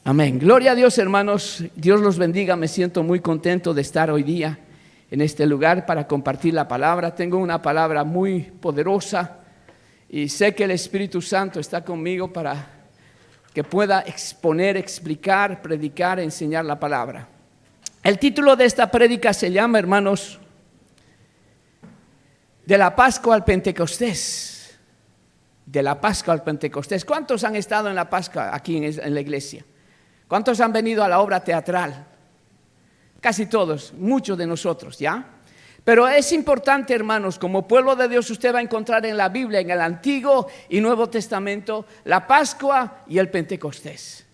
Amén. Gloria a Dios, hermanos. Dios los bendiga. Me siento muy contento de estar hoy día en este lugar para compartir la palabra. Tengo una palabra muy poderosa y sé que el Espíritu Santo está conmigo para que pueda exponer, explicar, predicar, enseñar la palabra. El título de esta prédica se llama, hermanos, de la Pascua al Pentecostés. De la Pascua al Pentecostés. ¿Cuántos han estado en la Pascua aquí en la iglesia? ¿Cuántos han venido a la obra teatral? Casi todos, muchos de nosotros, ¿ya? Pero es importante, hermanos, como pueblo de Dios, usted va a encontrar en la Biblia, en el Antiguo y Nuevo Testamento, la Pascua y el Pentecostés.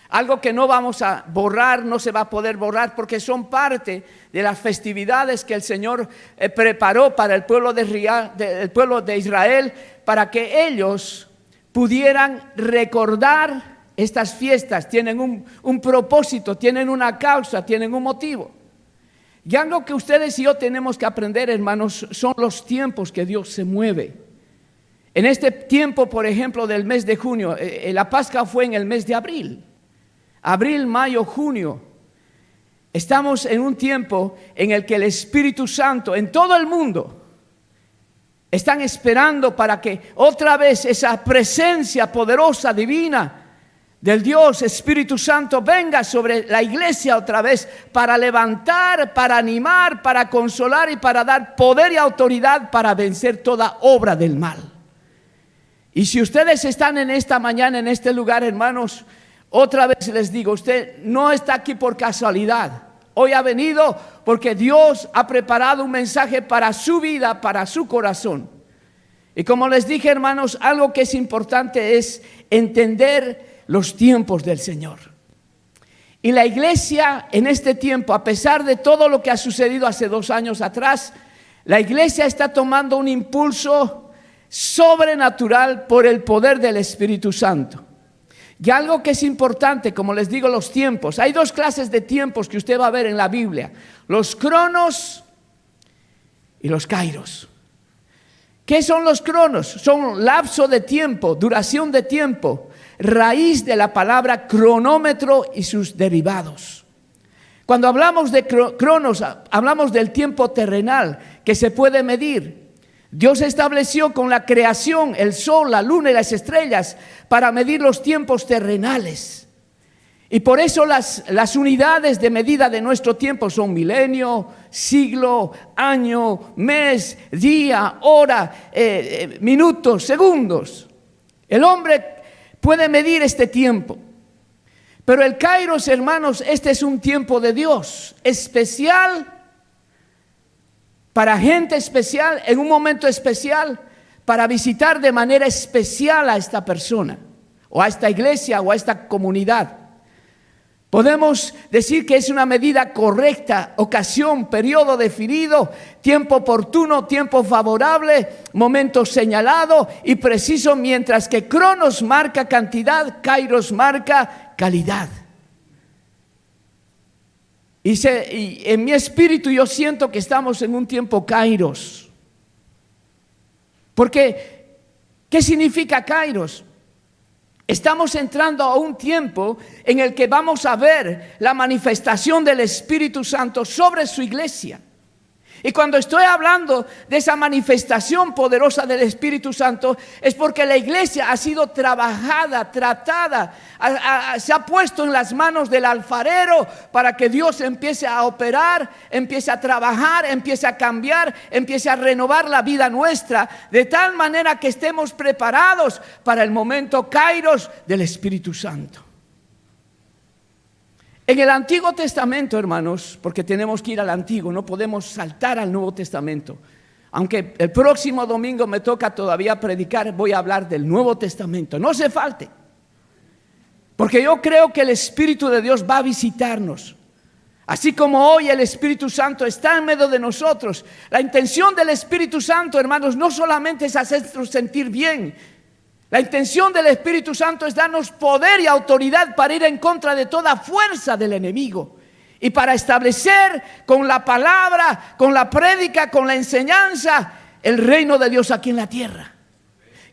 Algo que no vamos a borrar, no se va a poder borrar, porque son parte de las festividades que el Señor preparó para el pueblo de Israel, para que ellos pudieran recordar estas fiestas. Tienen un propósito, tienen una causa, tienen un motivo. Y algo que ustedes y yo tenemos que aprender, hermanos, son los tiempos que Dios se mueve. En este tiempo, por ejemplo, del mes de junio, la Pascua fue en el mes de abril. Abril, mayo, junio. Estamos en un tiempo en el que el Espíritu Santo en todo el mundo están esperando para que otra vez esa presencia poderosa, divina, del Dios Espíritu Santo venga sobre la iglesia otra vez para levantar, para animar, para consolar y para dar poder y autoridad para vencer toda obra del mal. Y si ustedes están en esta mañana en este lugar, hermanos, otra vez les digo, usted no está aquí por casualidad. Hoy ha venido porque Dios ha preparado un mensaje para su vida, para su corazón. Y como les dije, hermanos, algo que es importante es entender los tiempos del Señor. Y la iglesia en este tiempo, a pesar de todo lo que ha sucedido hace 2 años atrás, la iglesia está tomando un impulso sobrenatural por el poder del Espíritu Santo. Y algo que es importante, como les digo, los tiempos. Hay 2 clases de tiempos que usted va a ver en la Biblia: los cronos y los kairos. ¿Qué son los cronos? Son lapso de tiempo, duración de tiempo, raíz de la palabra cronómetro y sus derivados. Cuando hablamos de cronos, hablamos del tiempo terrenal que se puede medir. Dios estableció con la creación el sol, la luna y las estrellas para medir los tiempos terrenales. Y por eso las unidades de medida de nuestro tiempo son milenio, siglo, año, mes, día, hora, minutos, segundos. El hombre puede medir este tiempo. Pero el Kairos, hermanos, este es un tiempo de Dios, especial, para gente especial, en un momento especial, para visitar de manera especial a esta persona, o a esta iglesia, o a esta comunidad. Podemos decir que es una medida correcta, ocasión, periodo definido, tiempo oportuno, tiempo favorable, momento señalado y preciso, mientras que cronos marca cantidad, kairos marca calidad. Y en mi espíritu yo siento que estamos en un tiempo kairos. Porque, ¿qué significa kairos? Estamos entrando a un tiempo en el que vamos a ver la manifestación del Espíritu Santo sobre su iglesia. Y cuando estoy hablando de esa manifestación poderosa del Espíritu Santo, es porque la iglesia ha sido trabajada, tratada, se ha puesto en las manos del alfarero para que Dios empiece a operar, empiece a trabajar, empiece a cambiar, empiece a renovar la vida nuestra, de tal manera que estemos preparados para el momento kairos del Espíritu Santo. En el Antiguo Testamento, hermanos, porque tenemos que ir al Antiguo, no podemos saltar al Nuevo Testamento. Aunque el próximo domingo me toca todavía predicar, voy a hablar del Nuevo Testamento. No se falte, porque yo creo que el Espíritu de Dios va a visitarnos. Así como hoy el Espíritu Santo está en medio de nosotros. La intención del Espíritu Santo, hermanos, no solamente es hacernos sentir bien. La intención del Espíritu Santo es darnos poder y autoridad para ir en contra de toda fuerza del enemigo y para establecer con la palabra, con la prédica, con la enseñanza, el reino de Dios aquí en la tierra.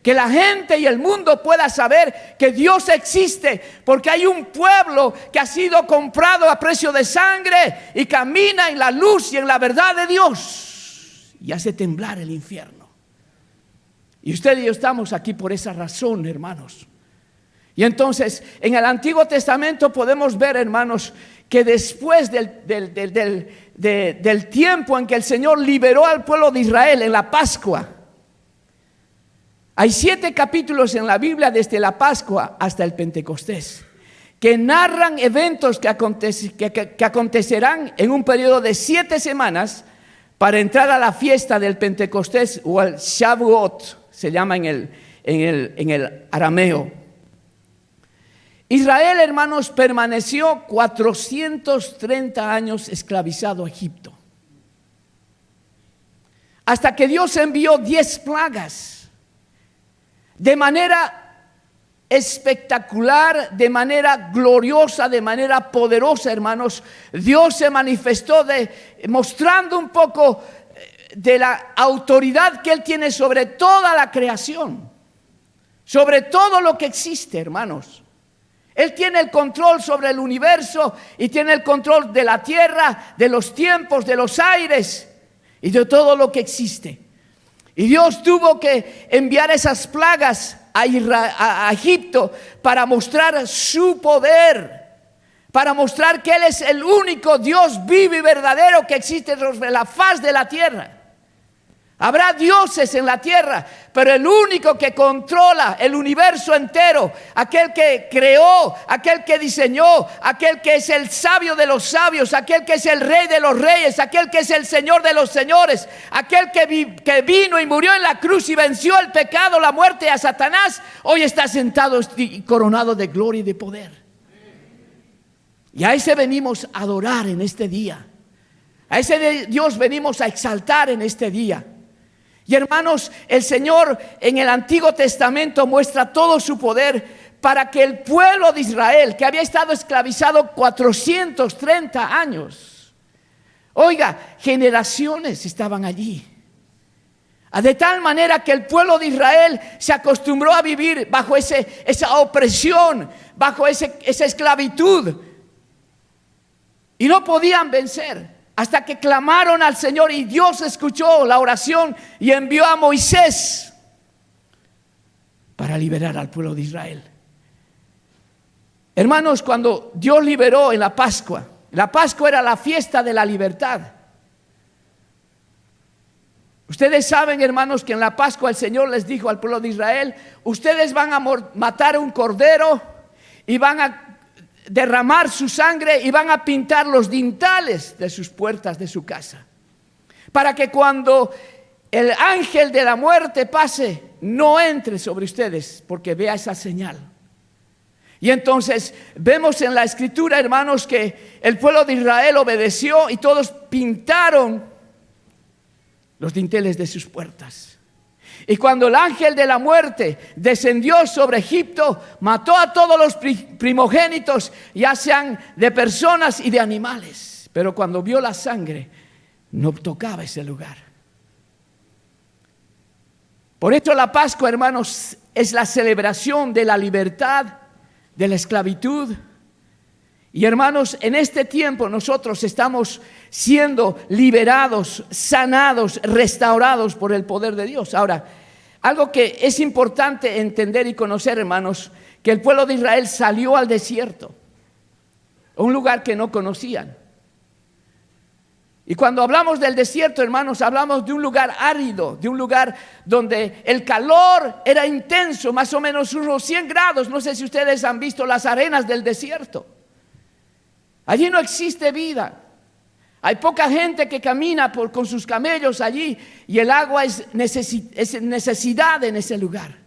que la gente y el mundo pueda saber que Dios existe, porque hay un pueblo que ha sido comprado a precio de sangre y camina en la luz y en la verdad de Dios y hace temblar el infierno. Y usted y yo estamos aquí por esa razón, hermanos. Y entonces en el Antiguo Testamento podemos ver, hermanos, que después del tiempo en que el Señor liberó al pueblo de Israel en la Pascua, hay 7 capítulos en la Biblia desde la Pascua hasta el Pentecostés que narran eventos que acontecerán en un periodo de 7 semanas para entrar a la fiesta del Pentecostés, o el Shavuot, se llama en el arameo. Israel, hermanos, permaneció 430 años esclavizado a Egipto, hasta que Dios envió 10 plagas. De manera espectacular, de manera gloriosa, de manera poderosa, hermanos, Dios se manifestó mostrando un poco de la autoridad que Él tiene sobre toda la creación, sobre todo lo que existe, hermanos. Él tiene el control sobre el universo y tiene el control de la tierra, de los tiempos, de los aires y de todo lo que existe. Y Dios tuvo que enviar esas plagas a Egipto para mostrar su poder, para mostrar que Él es el único Dios vivo y verdadero que existe sobre la faz de la tierra. Habrá dioses en la tierra, pero el único que controla el universo entero, aquel que creó, aquel que diseñó, aquel que es el sabio de los sabios, aquel que es el rey de los reyes, aquel que es el señor de los señores, aquel que vino y murió en la cruz y venció el pecado, la muerte y a Satanás, hoy está sentado y coronado de gloria y de poder. Y a ese venimos a adorar en este día. A ese Dios venimos a exaltar en este día. Y hermanos, el Señor en el Antiguo Testamento muestra todo su poder para que el pueblo de Israel, que había estado esclavizado 430 años, oiga, generaciones estaban allí. De tal manera que el pueblo de Israel se acostumbró a vivir bajo esa opresión, bajo esa esclavitud, y no podían vencer. Hasta que clamaron al Señor y Dios escuchó la oración y envió a Moisés para liberar al pueblo de Israel. Hermanos, cuando Dios liberó en la Pascua era la fiesta de la libertad. Ustedes saben, hermanos, que en la Pascua el Señor les dijo al pueblo de Israel: ustedes van a matar un cordero y van a derramar su sangre y van a pintar los dintales de sus puertas de su casa, para que cuando el ángel de la muerte pase, no entre sobre ustedes, porque vea esa señal. Y entonces vemos en la escritura, hermanos, que el pueblo de Israel obedeció y todos pintaron los dinteles de sus puertas. Y cuando el ángel de la muerte descendió sobre Egipto, mató a todos los primogénitos, ya sean de personas y de animales. Pero cuando vio la sangre, no tocaba ese lugar. Por eso la Pascua, hermanos, es la celebración de la libertad, de la esclavitud. Y hermanos, en este tiempo nosotros estamos siendo liberados, sanados, restaurados por el poder de Dios. Ahora, algo que es importante entender y conocer, hermanos, que el pueblo de Israel salió al desierto, un lugar que no conocían. Y cuando hablamos del desierto, hermanos, hablamos de un lugar árido, de un lugar donde el calor era intenso, más o menos unos 100 grados. No sé si ustedes han visto las arenas del desierto. Allí no existe vida. Hay poca gente que camina con sus camellos allí, y el agua es necesidad en ese lugar.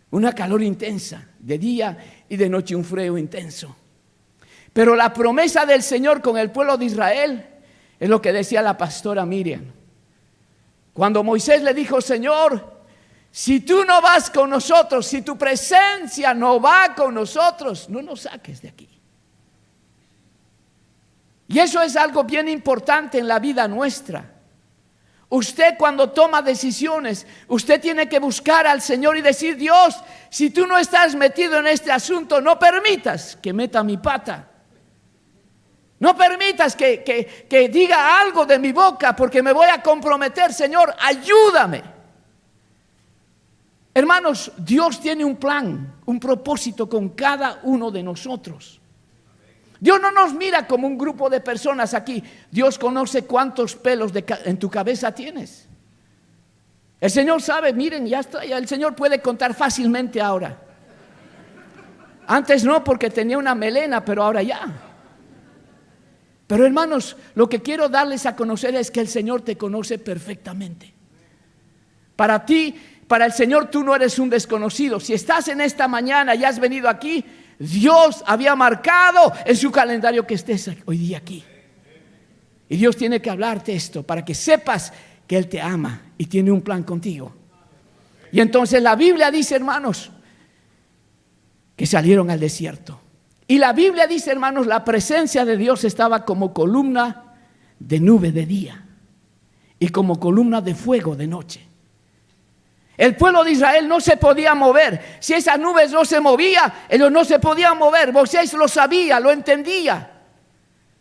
Una calor intensa, de día y de noche un frío intenso. Pero la promesa del Señor con el pueblo de Israel es lo que decía la pastora Miriam. Cuando Moisés le dijo: Señor, si tú no vas con nosotros, si tu presencia no va con nosotros, no nos saques de aquí. Y eso es algo bien importante en la vida nuestra. Usted cuando toma decisiones, usted tiene que buscar al Señor y decir: Dios, si tú no estás metido en este asunto, no permitas que meta mi pata. No permitas que diga algo de mi boca, porque me voy a comprometer. Señor, ayúdame. Hermanos, Dios tiene un plan, un propósito con cada uno de nosotros. Dios no nos mira como un grupo de personas aquí. Dios conoce cuántos pelos en tu cabeza tienes. El Señor sabe, miren, ya está, ya el Señor puede contar fácilmente ahora. Antes no, porque tenía una melena, pero ahora ya. Pero hermanos, lo que quiero darles a conocer es que el Señor te conoce perfectamente. Para ti, para el Señor, tú no eres un desconocido. Si estás en esta mañana y has venido aquí, Dios había marcado en su calendario que estés hoy día aquí. Y Dios tiene que hablarte esto para que sepas que Él te ama y tiene un plan contigo. Y entonces la Biblia dice, hermanos, que salieron al desierto. Y la Biblia dice, hermanos, la presencia de Dios estaba como columna de nube de día y como columna de fuego de noche. El pueblo de Israel no se podía mover. Si esa nube no se movía, ellos no se podían mover. Moisés lo sabía, lo entendía,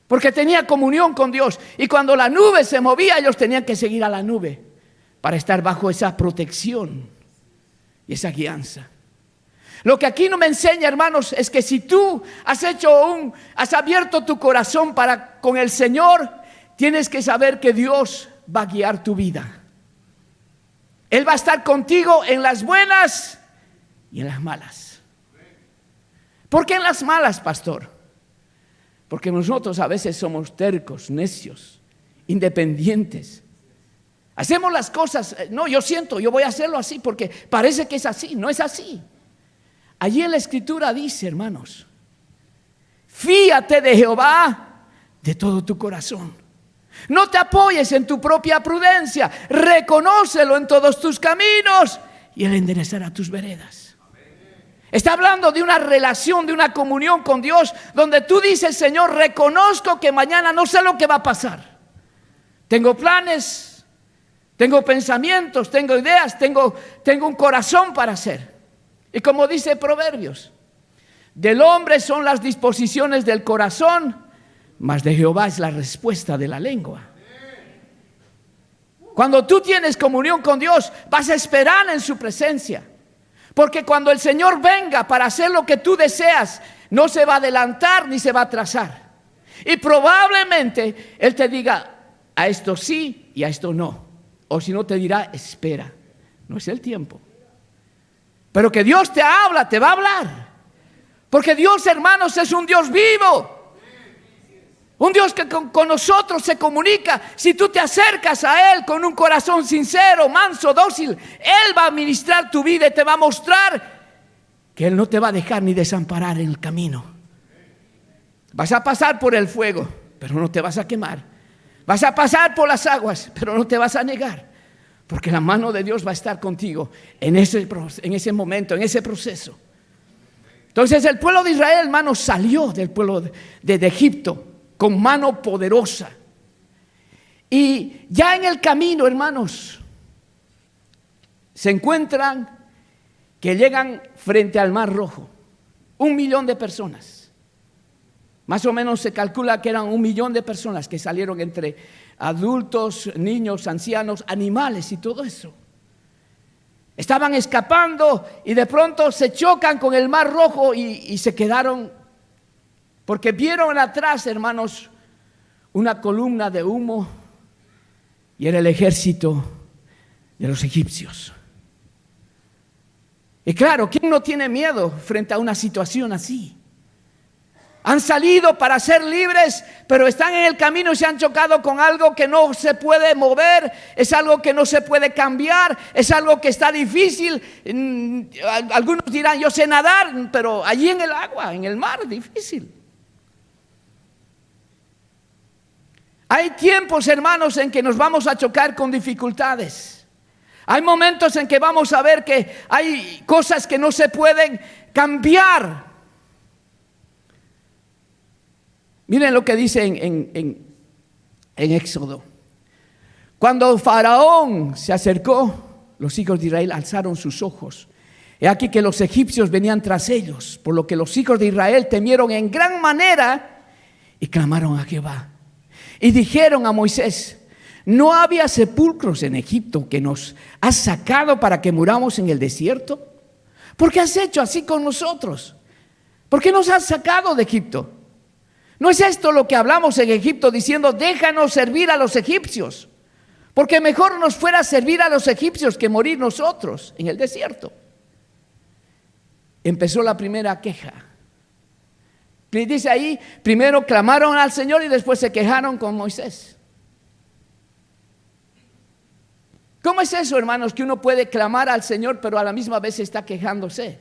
porque tenía comunión con Dios. Y cuando la nube se movía, ellos tenían que seguir a la nube para estar bajo esa protección y esa guianza. Lo que aquí no me enseña, hermanos, es que si tú has abierto tu corazón con el Señor, tienes que saber que Dios va a guiar tu vida. Él va a estar contigo en las buenas y en las malas. ¿Por qué en las malas, pastor? Porque nosotros a veces somos tercos, necios, independientes. Hacemos las cosas, no, yo voy a hacerlo así porque parece que es así, no es así. Allí en la Escritura dice, hermanos, fíate de Jehová de todo tu corazón. No te apoyes en tu propia prudencia, reconócelo en todos tus caminos y Él enderezará tus veredas. Está hablando de una relación, de una comunión con Dios, donde tú dices: Señor, reconozco que mañana no sé lo que va a pasar. Tengo planes, tengo pensamientos, tengo ideas, tengo un corazón para hacer. Y como dice Proverbios, del hombre son las disposiciones del corazón, mas de Jehová es la respuesta de la lengua. Cuando tú tienes comunión con Dios, vas a esperar en su presencia. Porque cuando el Señor venga para hacer lo que tú deseas, no se va a adelantar ni se va a atrasar. Y probablemente Él te diga: a esto sí y a esto no. O si no, te dirá: espera, no es el tiempo. Pero que Dios te habla, te va a hablar. Porque Dios, hermanos, es un Dios vivo. Un Dios que con nosotros se comunica. Si tú te acercas a Él con un corazón sincero, manso, dócil, Él va a ministrar tu vida y te va a mostrar que Él no te va a dejar ni desamparar en el camino. Vas a pasar por el fuego, pero no te vas a quemar. Vas a pasar por las aguas, pero no te vas a negar. Porque la mano de Dios va a estar contigo en ese momento, en ese proceso. Entonces el pueblo de Israel, hermanos, salió del pueblo de Egipto con mano poderosa. Y ya en el camino, hermanos, se encuentran que llegan frente al Mar Rojo. 1 millón de personas. Más o menos se calcula que eran 1 millón de personas que salieron entre adultos, niños, ancianos, animales y todo eso. Estaban escapando y de pronto se chocan con el Mar Rojo y se quedaron, porque vieron atrás, hermanos, una columna de humo y era el ejército de los egipcios. Y claro, ¿quién no tiene miedo frente a una situación así? Han salido para ser libres, pero están en el camino y se han chocado con algo que no se puede mover, es algo que no se puede cambiar, es algo que está difícil. Algunos dirán: yo sé nadar, pero allí en el agua, en el mar, difícil. Hay tiempos, hermanos, en que nos vamos a chocar con dificultades. Hay momentos en que vamos a ver que hay cosas que no se pueden cambiar. Miren lo que dice en Éxodo. Cuando Faraón se acercó, los hijos de Israel alzaron sus ojos. He aquí que los egipcios venían tras ellos, por lo que los hijos de Israel temieron en gran manera y clamaron a Jehová. Y dijeron a Moisés: ¿no había sepulcros en Egipto que nos has sacado para que muramos en el desierto? ¿Por qué has hecho así con nosotros? ¿Por qué nos has sacado de Egipto? ¿No es esto lo que hablamos en Egipto diciendo: déjanos servir a los egipcios? Porque mejor nos fuera servir a los egipcios que morir nosotros en el desierto. Empezó la primera queja. Y dice ahí, primero clamaron al Señor y después se quejaron con Moisés. ¿Cómo es eso, hermanos, que uno puede clamar al Señor pero a la misma vez está quejándose?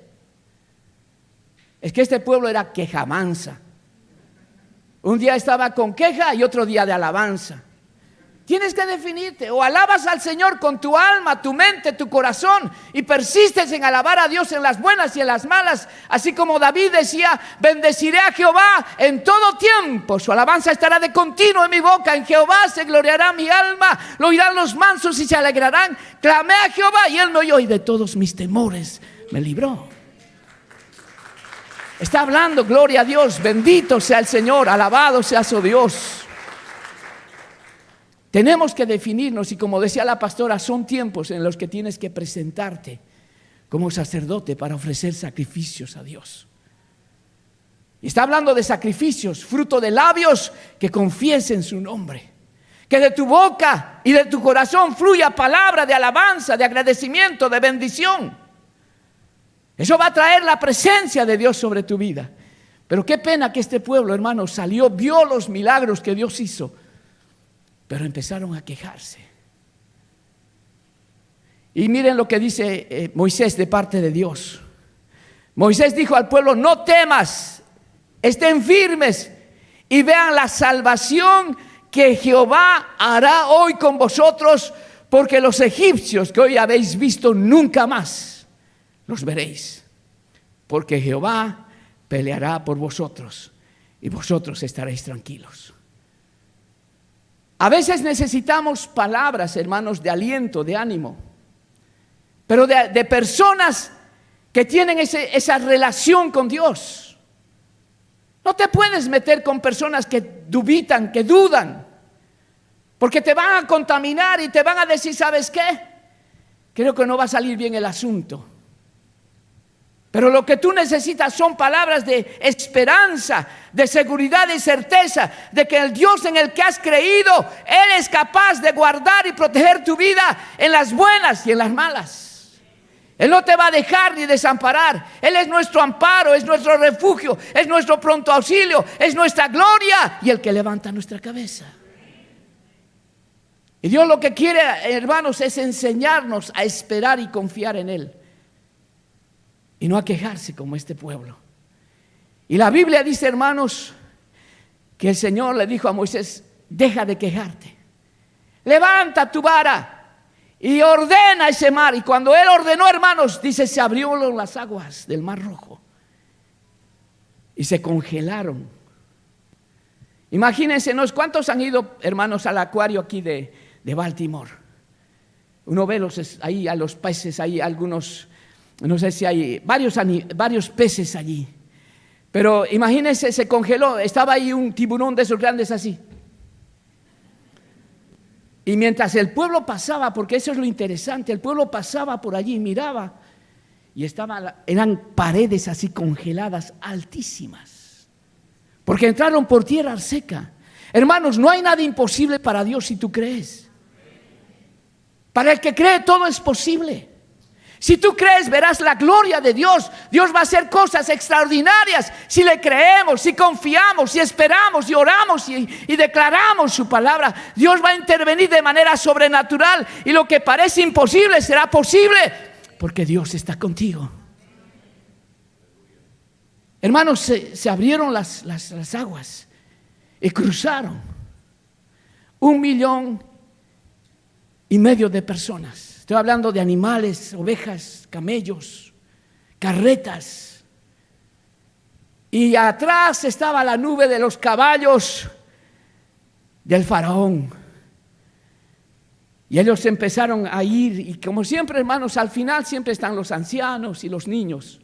Es que este pueblo era quejamansa. Un día estaba con queja y otro día de alabanza. Tienes que definirte: o alabas al Señor con tu alma, tu mente, tu corazón, y persistes en alabar a Dios en las buenas y en las malas, así como David decía: bendeciré a Jehová en todo tiempo, su alabanza estará de continuo en mi boca, en Jehová se gloriará mi alma, lo oirán los mansos y se alegrarán. Clamé a Jehová y él me oyó y de todos mis temores me libró. Está hablando, gloria a Dios, bendito sea el Señor, alabado sea su Dios. Tenemos que definirnos, y como decía la pastora, son tiempos en los que tienes que presentarte como sacerdote para ofrecer sacrificios a Dios. Y está hablando de sacrificios, fruto de labios que confiesen su nombre. Que de tu boca y de tu corazón fluya palabra de alabanza, de agradecimiento, de bendición. Eso va a traer la presencia de Dios sobre tu vida. Pero qué pena que este pueblo, hermanos, salió, vio los milagros que Dios hizo, pero empezaron a quejarse. Y miren lo que dice Moisés de parte de Dios. Moisés dijo al pueblo: no temas, estén firmes y vean la salvación que Jehová hará hoy con vosotros, porque los egipcios que hoy habéis visto nunca más los veréis, porque Jehová peleará por vosotros y vosotros estaréis tranquilos. A veces necesitamos palabras, hermanos, de aliento, de ánimo, pero de personas que tienen esa relación con Dios. No te puedes meter con personas que dubitan, que dudan, porque te van a contaminar y te van a decir: ¿sabes qué? Creo que no va a salir bien el asunto. Pero lo que tú necesitas son palabras de esperanza, de seguridad y certeza de que el Dios en el que has creído, Él es capaz de guardar y proteger tu vida en las buenas y en las malas. Él no te va a dejar ni desamparar. Él es nuestro amparo, es nuestro refugio, es nuestro pronto auxilio, es nuestra gloria y el que levanta nuestra cabeza. Y Dios lo que quiere, hermanos, es enseñarnos a esperar y confiar en Él. Y no a quejarse como este pueblo. Y la Biblia dice, hermanos, que el Señor le dijo a Moisés: deja de quejarte, levanta tu vara y ordena ese mar. Y cuando él ordenó, hermanos, dice, se abrieron las aguas del Mar Rojo y se congelaron. Imagínense, ¿cuántos han ido, hermanos, al acuario aquí de Baltimore? Uno ve ahí a los peces, ahí algunos. No sé si hay varios peces allí. Pero imagínense, se congeló. Estaba ahí un tiburón de esos grandes así. Y mientras el pueblo pasaba, porque eso es lo interesante, el pueblo pasaba por allí, miraba, y eran paredes así congeladas, altísimas, porque entraron por tierra seca. Hermanos, no hay nada imposible para Dios si tú crees. Para el que cree todo es posible. Si tú crees, verás la gloria de Dios. Dios va a hacer cosas extraordinarias si le creemos, si confiamos, si esperamos y oramos y declaramos su palabra. Dios va a intervenir de manera sobrenatural y lo que parece imposible será posible porque Dios está contigo. Hermanos, se abrieron las aguas y cruzaron 1,5 millones de personas. Estoy hablando de animales, ovejas, camellos, carretas. Y atrás estaba la nube de los caballos del faraón. Y ellos empezaron a ir, y como siempre, hermanos, al final siempre están los ancianos y los niños,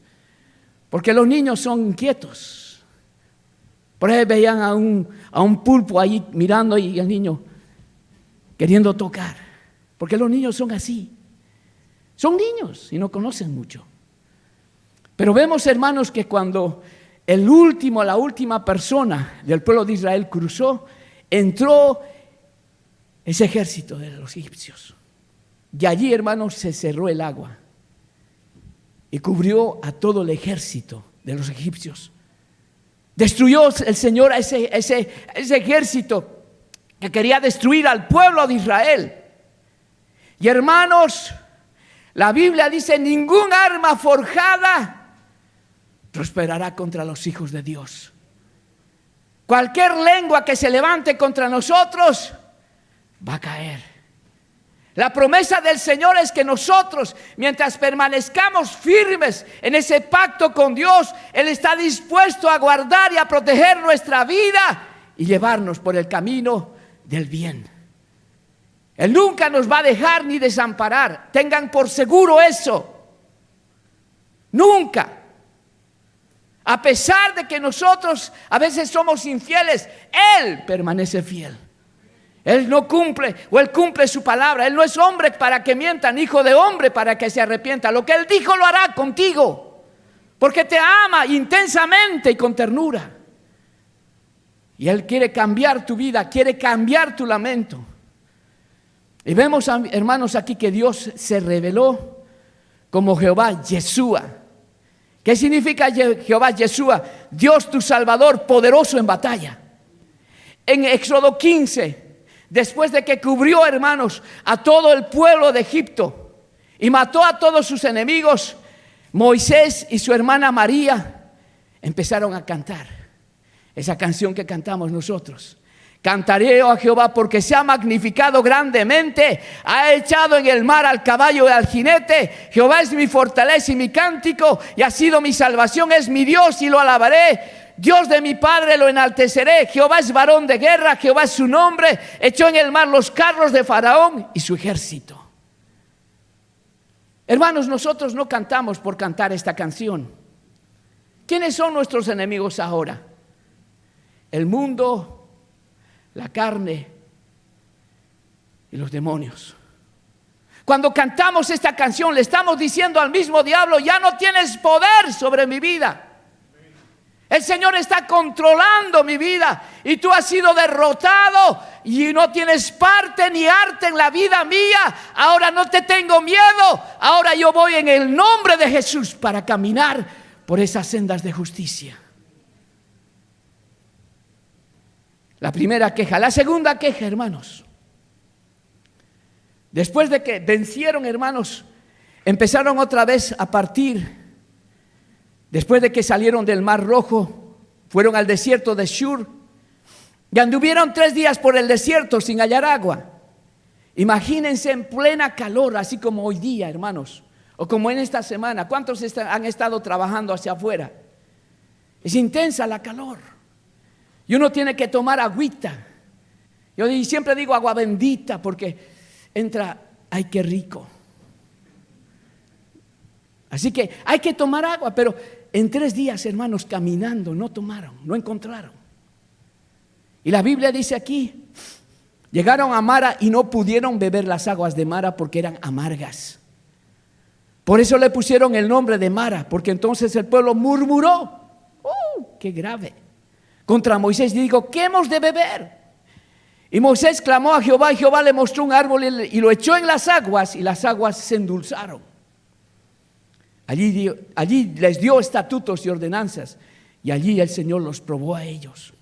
porque los niños son inquietos. Por ahí veían a un pulpo ahí mirando y el niño queriendo tocar, porque los niños son así. Son niños y no conocen mucho. Pero vemos, hermanos, que cuando la última persona del pueblo de Israel cruzó, entró ese ejército de los egipcios. Y allí, hermanos, se cerró el agua y cubrió a todo el ejército de los egipcios. Destruyó el Señor a ese ejército que quería destruir al pueblo de Israel. Y hermanos, la Biblia dice: ningún arma forjada prosperará contra los hijos de Dios. Cualquier lengua que se levante contra nosotros va a caer. La promesa del Señor es que nosotros, mientras permanezcamos firmes en ese pacto con Dios, Él está dispuesto a guardar y a proteger nuestra vida y llevarnos por el camino del bien. Él nunca nos va a dejar ni desamparar. Tengan por seguro eso. Nunca. A pesar de que nosotros a veces somos infieles, Él permanece fiel. Él no cumple, o Él cumple su palabra. Él no es hombre para que mienta, ni hijo de hombre para que se arrepienta. Lo que Él dijo lo hará contigo, porque te ama intensamente y con ternura. Y Él quiere cambiar tu vida, quiere cambiar tu lamento. Y vemos, hermanos, aquí que Dios se reveló como Jehová Yeshua. ¿Qué significa Jehová Yeshua? Dios tu Salvador, poderoso en batalla. En Éxodo 15, después de que cubrió, hermanos, a todo el pueblo de Egipto y mató a todos sus enemigos, Moisés y su hermana María empezaron a cantar esa canción que cantamos nosotros. Cantaré a Jehová porque se ha magnificado grandemente, ha echado en el mar al caballo y al jinete. Jehová es mi fortaleza y mi cántico, y ha sido mi salvación, es mi Dios y lo alabaré. Dios de mi padre lo enalteceré. Jehová es varón de guerra, Jehová es su nombre. Echó en el mar los carros de Faraón y su ejército. Hermanos, nosotros no cantamos por cantar esta canción. ¿Quiénes son nuestros enemigos ahora? El mundo, la carne y los demonios. Cuando cantamos esta canción, le estamos diciendo al mismo diablo: ya no tienes poder sobre mi vida. El Señor está controlando mi vida y tú has sido derrotado y no tienes parte ni arte en la vida mía. Ahora no te tengo miedo. Ahora yo voy en el nombre de Jesús para caminar por esas sendas de justicia. La primera queja. La segunda queja, hermanos. Después de que vencieron, hermanos, empezaron otra vez a partir. Después de que salieron del Mar Rojo, fueron al desierto de Shur y anduvieron 3 días por el desierto sin hallar agua. Imagínense en plena calor, así como hoy día, hermanos, o como en esta semana. ¿Cuántos han estado trabajando hacia afuera? Es intensa la calor. Y uno tiene que tomar agüita. Yo siempre digo agua bendita porque entra, ay, qué rico. Así que hay que tomar agua, pero en 3 días, hermanos, caminando, no tomaron, no encontraron. Y la Biblia dice aquí, llegaron a Mara y no pudieron beber las aguas de Mara porque eran amargas. Por eso le pusieron el nombre de Mara, porque entonces el pueblo murmuró. ¡Qué grave! Contra Moisés, y dijo: ¿qué hemos de beber? Y Moisés clamó a Jehová, y Jehová le mostró un árbol y lo echó en las aguas, y las aguas se endulzaron. Allí les dio estatutos y ordenanzas, y allí el Señor los probó a ellos.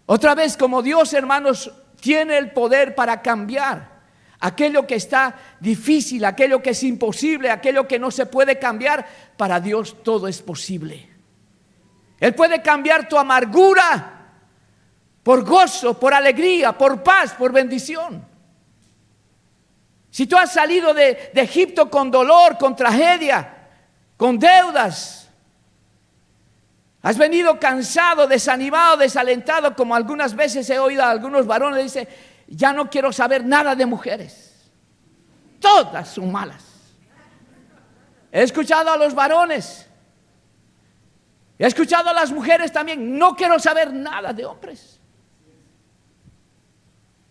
Otra vez, como Dios, hermanos, tiene el poder para cambiar aquello que está difícil, aquello que es imposible, aquello que no se puede cambiar, para Dios todo es posible. Él puede cambiar tu amargura por gozo, por alegría, por paz, por bendición. Si tú has salido de Egipto con dolor, con tragedia, con deudas, has venido cansado, desanimado, desalentado, como algunas veces he oído a algunos varones, dice: ya no quiero saber nada de mujeres. Todas son malas. He escuchado a los varones, he escuchado a las mujeres también, no quiero saber nada de hombres.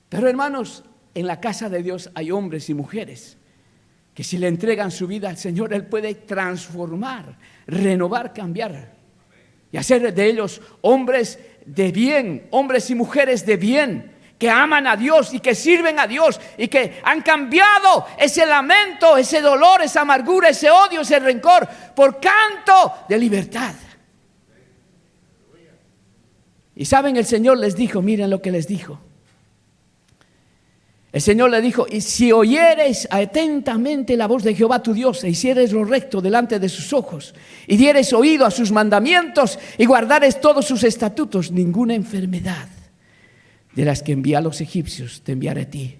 Pero hermanos, en la casa de Dios hay hombres y mujeres que si le entregan su vida al Señor, Él puede transformar, renovar, cambiar y hacer de ellos hombres de bien, hombres y mujeres de bien, que aman a Dios y que sirven a Dios y que han cambiado ese lamento, ese dolor, esa amargura, ese odio, ese rencor por canto de libertad. Y saben, el Señor les dijo, miren lo que les dijo. El Señor le dijo: y si oyeres atentamente la voz de Jehová tu Dios, e hicieres lo recto delante de sus ojos, y dieres oído a sus mandamientos, y guardares todos sus estatutos, ninguna enfermedad de las que envía a los egipcios te enviaré a ti,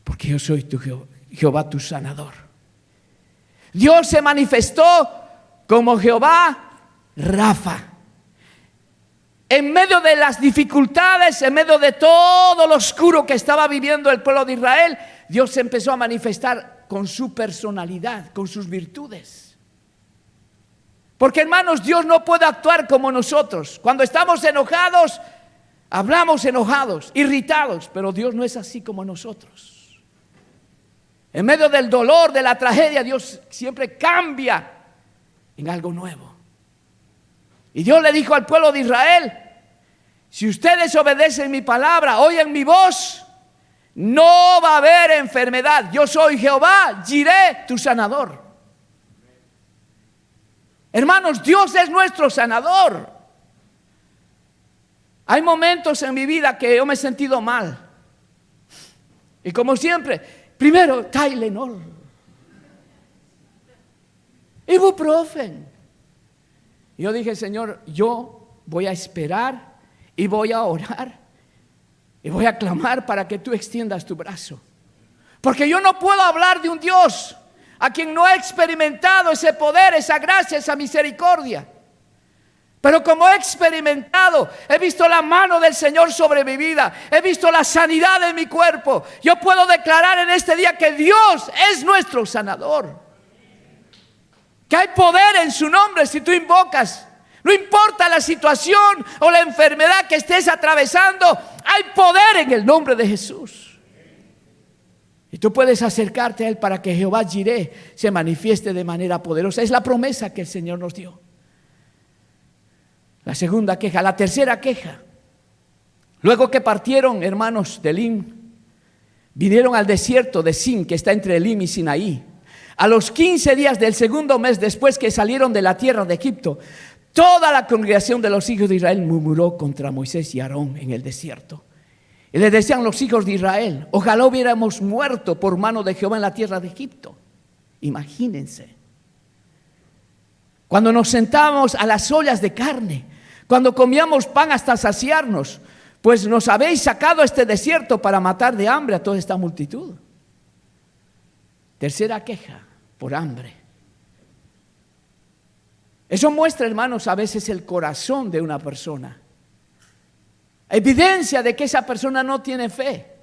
porque yo soy tu Jehová tu sanador. Dios se manifestó como Jehová Rafa. En medio de las dificultades, en medio de todo lo oscuro que estaba viviendo el pueblo de Israel, Dios se empezó a manifestar con su personalidad, con sus virtudes. Porque hermanos, Dios no puede actuar como nosotros. Cuando estamos enojados, hablamos enojados, irritados, pero Dios no es así como nosotros. En medio del dolor, de la tragedia, Dios siempre cambia en algo nuevo. Y Dios le dijo al pueblo de Israel: si ustedes obedecen mi palabra, oyen mi voz, no va a haber enfermedad. Yo soy Jehová, Jireh, tu sanador. Hermanos, Dios es nuestro sanador. Hay momentos en mi vida que yo me he sentido mal. Y como siempre, primero Tylenol, ibuprofen. Yo dije: Señor, yo voy a esperar y voy a orar y voy a clamar para que tú extiendas tu brazo. Porque yo no puedo hablar de un Dios a quien no he experimentado ese poder, esa gracia, esa misericordia. Pero como he experimentado, he visto la mano del Señor sobre mi vida, he visto la sanidad de mi cuerpo, yo puedo declarar en este día que Dios es nuestro sanador. Que hay poder en su nombre si tú invocas. No importa la situación o la enfermedad que estés atravesando, hay poder en el nombre de Jesús. Y tú puedes acercarte a Él para que Jehová Jireh se manifieste de manera poderosa. Es la promesa que el Señor nos dio. La segunda queja. La tercera queja: luego que partieron, hermanos, de Elim, vinieron al desierto de Sin, que está entre Elim y Sinaí. A los 15 días del segundo mes después que salieron de la tierra de Egipto, toda la congregación de los hijos de Israel murmuró contra Moisés y Aarón en el desierto. Y le decían los hijos de Israel: ojalá hubiéramos muerto por mano de Jehová en la tierra de Egipto. Imagínense. Cuando nos sentábamos a las ollas de carne, cuando comíamos pan hasta saciarnos, pues nos habéis sacado a este desierto para matar de hambre a toda esta multitud. Tercera queja: por hambre. Eso muestra, hermanos, a veces el corazón de una persona. Evidencia de que esa persona no tiene fe.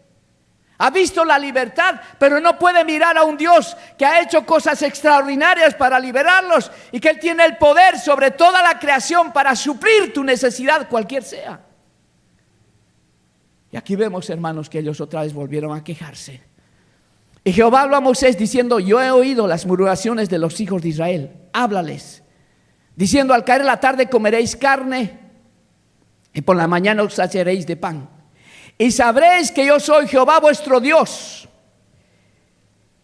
Ha visto la libertad, pero no puede mirar a un Dios que ha hecho cosas extraordinarias para liberarlos y que Él tiene el poder sobre toda la creación para suplir tu necesidad, cualquier sea. Y aquí vemos, hermanos, que ellos otra vez volvieron a quejarse. Y Jehová habló a Moisés diciendo: yo he oído las murmuraciones de los hijos de Israel. Háblales, diciendo: al caer la tarde comeréis carne, y por la mañana os saciaréis de pan. Y sabréis que yo soy Jehová vuestro Dios.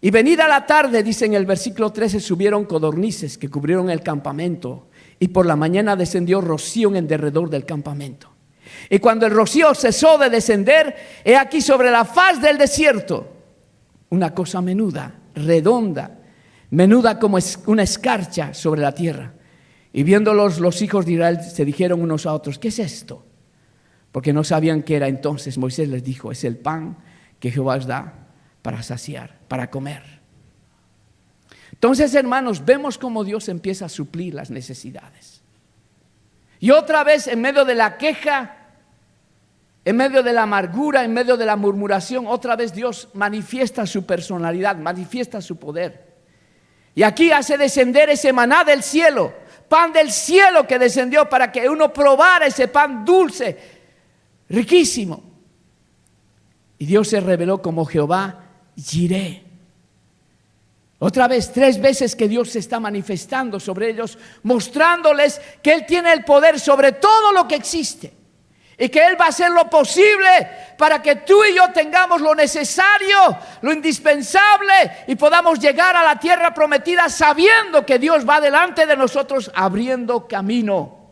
Y venida la tarde, dice en el versículo 13, subieron codornices que cubrieron el campamento, y por la mañana descendió rocío en derredor del campamento. Y cuando el rocío cesó de descender, he aquí sobre la faz del desierto una cosa menuda, redonda, menuda como una escarcha sobre la tierra. Y viéndolos los hijos de Israel se dijeron unos a otros: ¿qué es esto? Porque no sabían qué era. Entonces Moisés les dijo: es el pan que Jehová os da para saciar, para comer. Entonces, hermanos, vemos cómo Dios empieza a suplir las necesidades. Y otra vez, en medio de la queja, En medio de la amargura, en medio de la murmuración, otra vez Dios manifiesta su personalidad, manifiesta su poder. Y aquí hace descender ese maná del cielo, pan del cielo que descendió para que uno probara ese pan dulce, riquísimo. Y Dios se reveló como Jehová Jireh. Otra vez, 3 veces que Dios se está manifestando sobre ellos, mostrándoles que Él tiene el poder sobre todo lo que existe. Y que Él va a hacer lo posible para que tú y yo tengamos lo necesario, lo indispensable, y podamos llegar a la tierra prometida sabiendo que Dios va delante de nosotros abriendo camino.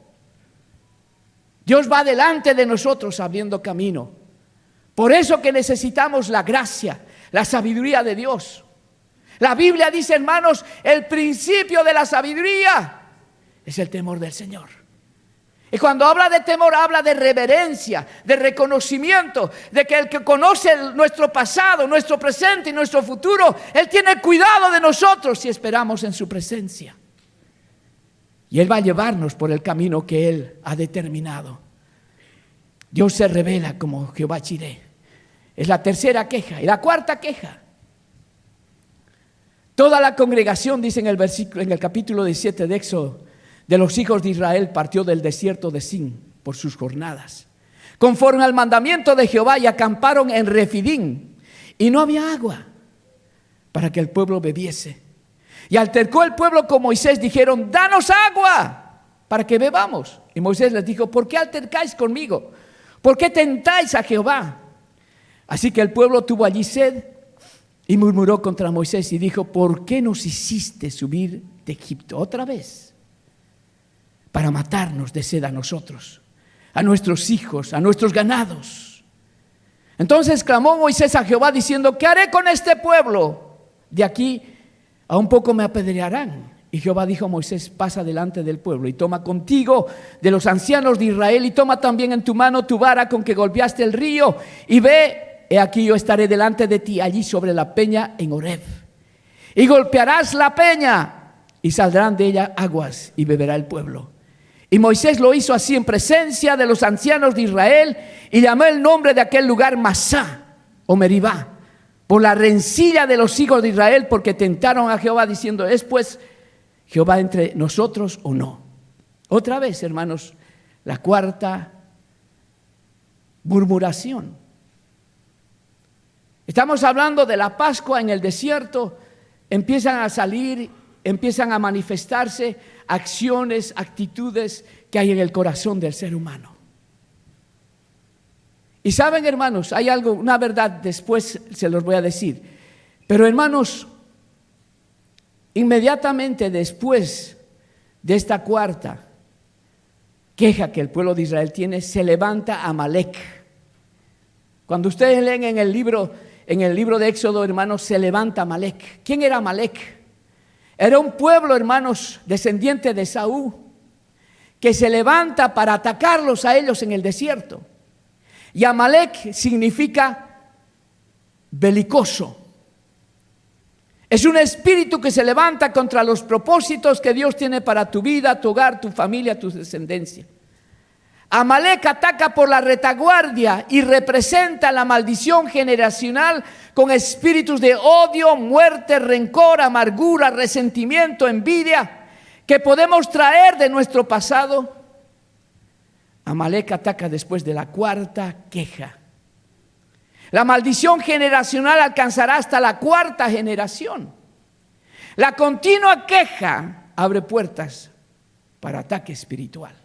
Dios va delante de nosotros abriendo camino. Por eso que necesitamos la gracia, la sabiduría de Dios. La Biblia dice, hermanos, el principio de la sabiduría es el temor del Señor. Y cuando habla de temor, habla de reverencia, de reconocimiento, de que el que conoce nuestro pasado, nuestro presente y nuestro futuro, Él tiene cuidado de nosotros si esperamos en su presencia. Y Él va a llevarnos por el camino que Él ha determinado. Dios se revela como Jehová Jireh. Es la tercera queja. Y la cuarta queja. Toda la congregación, dice en el capítulo 17 de Éxodo, de los hijos de Israel partió del desierto de Sin por sus jornadas, conforme al mandamiento de Jehová, y acamparon en Refidim, y no había agua para que el pueblo bebiese. Y altercó el pueblo con Moisés, dijeron: danos agua para que bebamos. Y Moisés les dijo: ¿por qué altercáis conmigo? ¿Por qué tentáis a Jehová? Así que el pueblo tuvo allí sed y murmuró contra Moisés y dijo: ¿por qué nos hiciste subir de Egipto otra vez? Para matarnos de sed a nosotros, a nuestros hijos, a nuestros ganados. Entonces clamó Moisés a Jehová diciendo: ¿qué haré con este pueblo? De aquí a un poco me apedrearán. Y Jehová dijo a Moisés: pasa delante del pueblo y toma contigo de los ancianos de Israel, y toma también en tu mano tu vara con que golpeaste el río, y ve, he aquí yo estaré delante de ti allí sobre la peña en Horeb. Y golpearás la peña, y saldrán de ella aguas, y beberá el pueblo. Y Moisés lo hizo así en presencia de los ancianos de Israel, y llamó el nombre de aquel lugar Masá o Meribá, por la rencilla de los hijos de Israel, porque tentaron a Jehová diciendo: ¿es pues Jehová entre nosotros o no? Otra vez, hermanos, la cuarta murmuración. Estamos hablando de la Pascua en el desierto. Empiezan a salir, empiezan a manifestarse acciones, actitudes que hay en el corazón del ser humano. Y saben, hermanos, hay algo, una verdad, después se los voy a decir. Pero, hermanos, inmediatamente después de esta cuarta queja que el pueblo de Israel tiene, se levanta Amalek. Cuando ustedes leen en el libro de Éxodo, hermanos, se levanta Amalek. ¿Quién era Amalek? Era un pueblo, hermanos, descendiente de Saúl, que se levanta para atacarlos a ellos en el desierto. Y Amalek significa belicoso. Es un espíritu que se levanta contra los propósitos que Dios tiene para tu vida, tu hogar, tu familia, tu descendencia. Amalek ataca por la retaguardia y representa la maldición generacional con espíritus de odio, muerte, rencor, amargura, resentimiento, envidia que podemos traer de nuestro pasado. Amalek ataca después de la cuarta queja. La maldición generacional alcanzará hasta la cuarta generación. La continua queja abre puertas para ataque espiritual.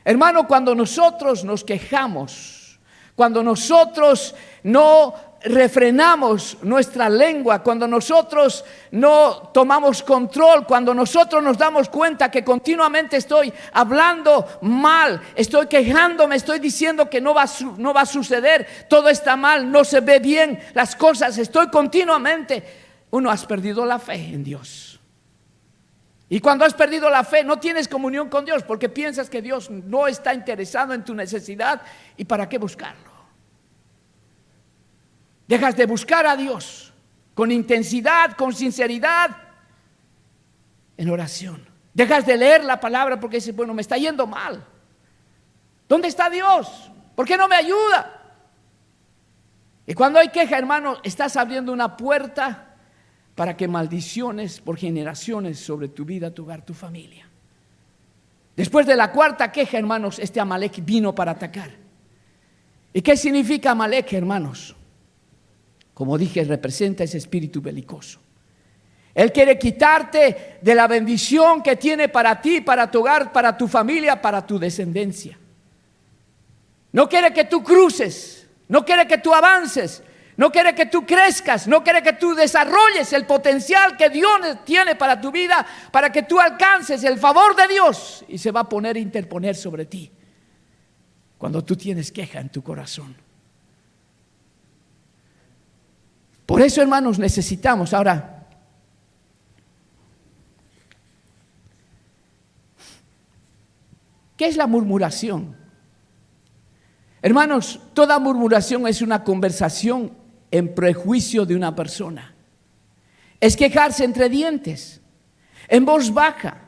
Hermano, cuando nosotros nos quejamos, cuando nosotros no refrenamos nuestra lengua, cuando nosotros no tomamos control, cuando nosotros nos damos cuenta que continuamente estoy hablando mal, estoy quejándome, estoy diciendo que no va a suceder, todo está mal, no se ve bien las cosas, estoy continuamente, uno has perdido la fe en Dios. Y cuando has perdido la fe, no tienes comunión con Dios porque piensas que Dios no está interesado en tu necesidad. ¿Y para qué buscarlo? Dejas de buscar a Dios con intensidad, con sinceridad, en oración. Dejas de leer la palabra porque dices: bueno, me está yendo mal. ¿Dónde está Dios? ¿Por qué no me ayuda? Y cuando hay queja, hermano, estás abriendo una puerta para que maldiciones por generaciones sobre tu vida, tu hogar, tu familia. Después de la cuarta queja, hermanos, este Amalek vino para atacar. ¿Y qué significa Amalek, hermanos? Como dije, representa ese espíritu belicoso. Él quiere quitarte de la bendición que tiene para ti, para tu hogar, para tu familia, para tu descendencia. No quiere que tú cruces, no quiere que tú avances, no quiere que tú crezcas, no quiere que tú desarrolles el potencial que Dios tiene para tu vida, para que tú alcances el favor de Dios, y se va a poner a interponer sobre ti cuando tú tienes queja en tu corazón. Por eso, hermanos, necesitamos ahora, ¿qué es la murmuración? Hermanos, toda murmuración es una conversación en prejuicio de una persona. Es quejarse entre dientes, en voz baja.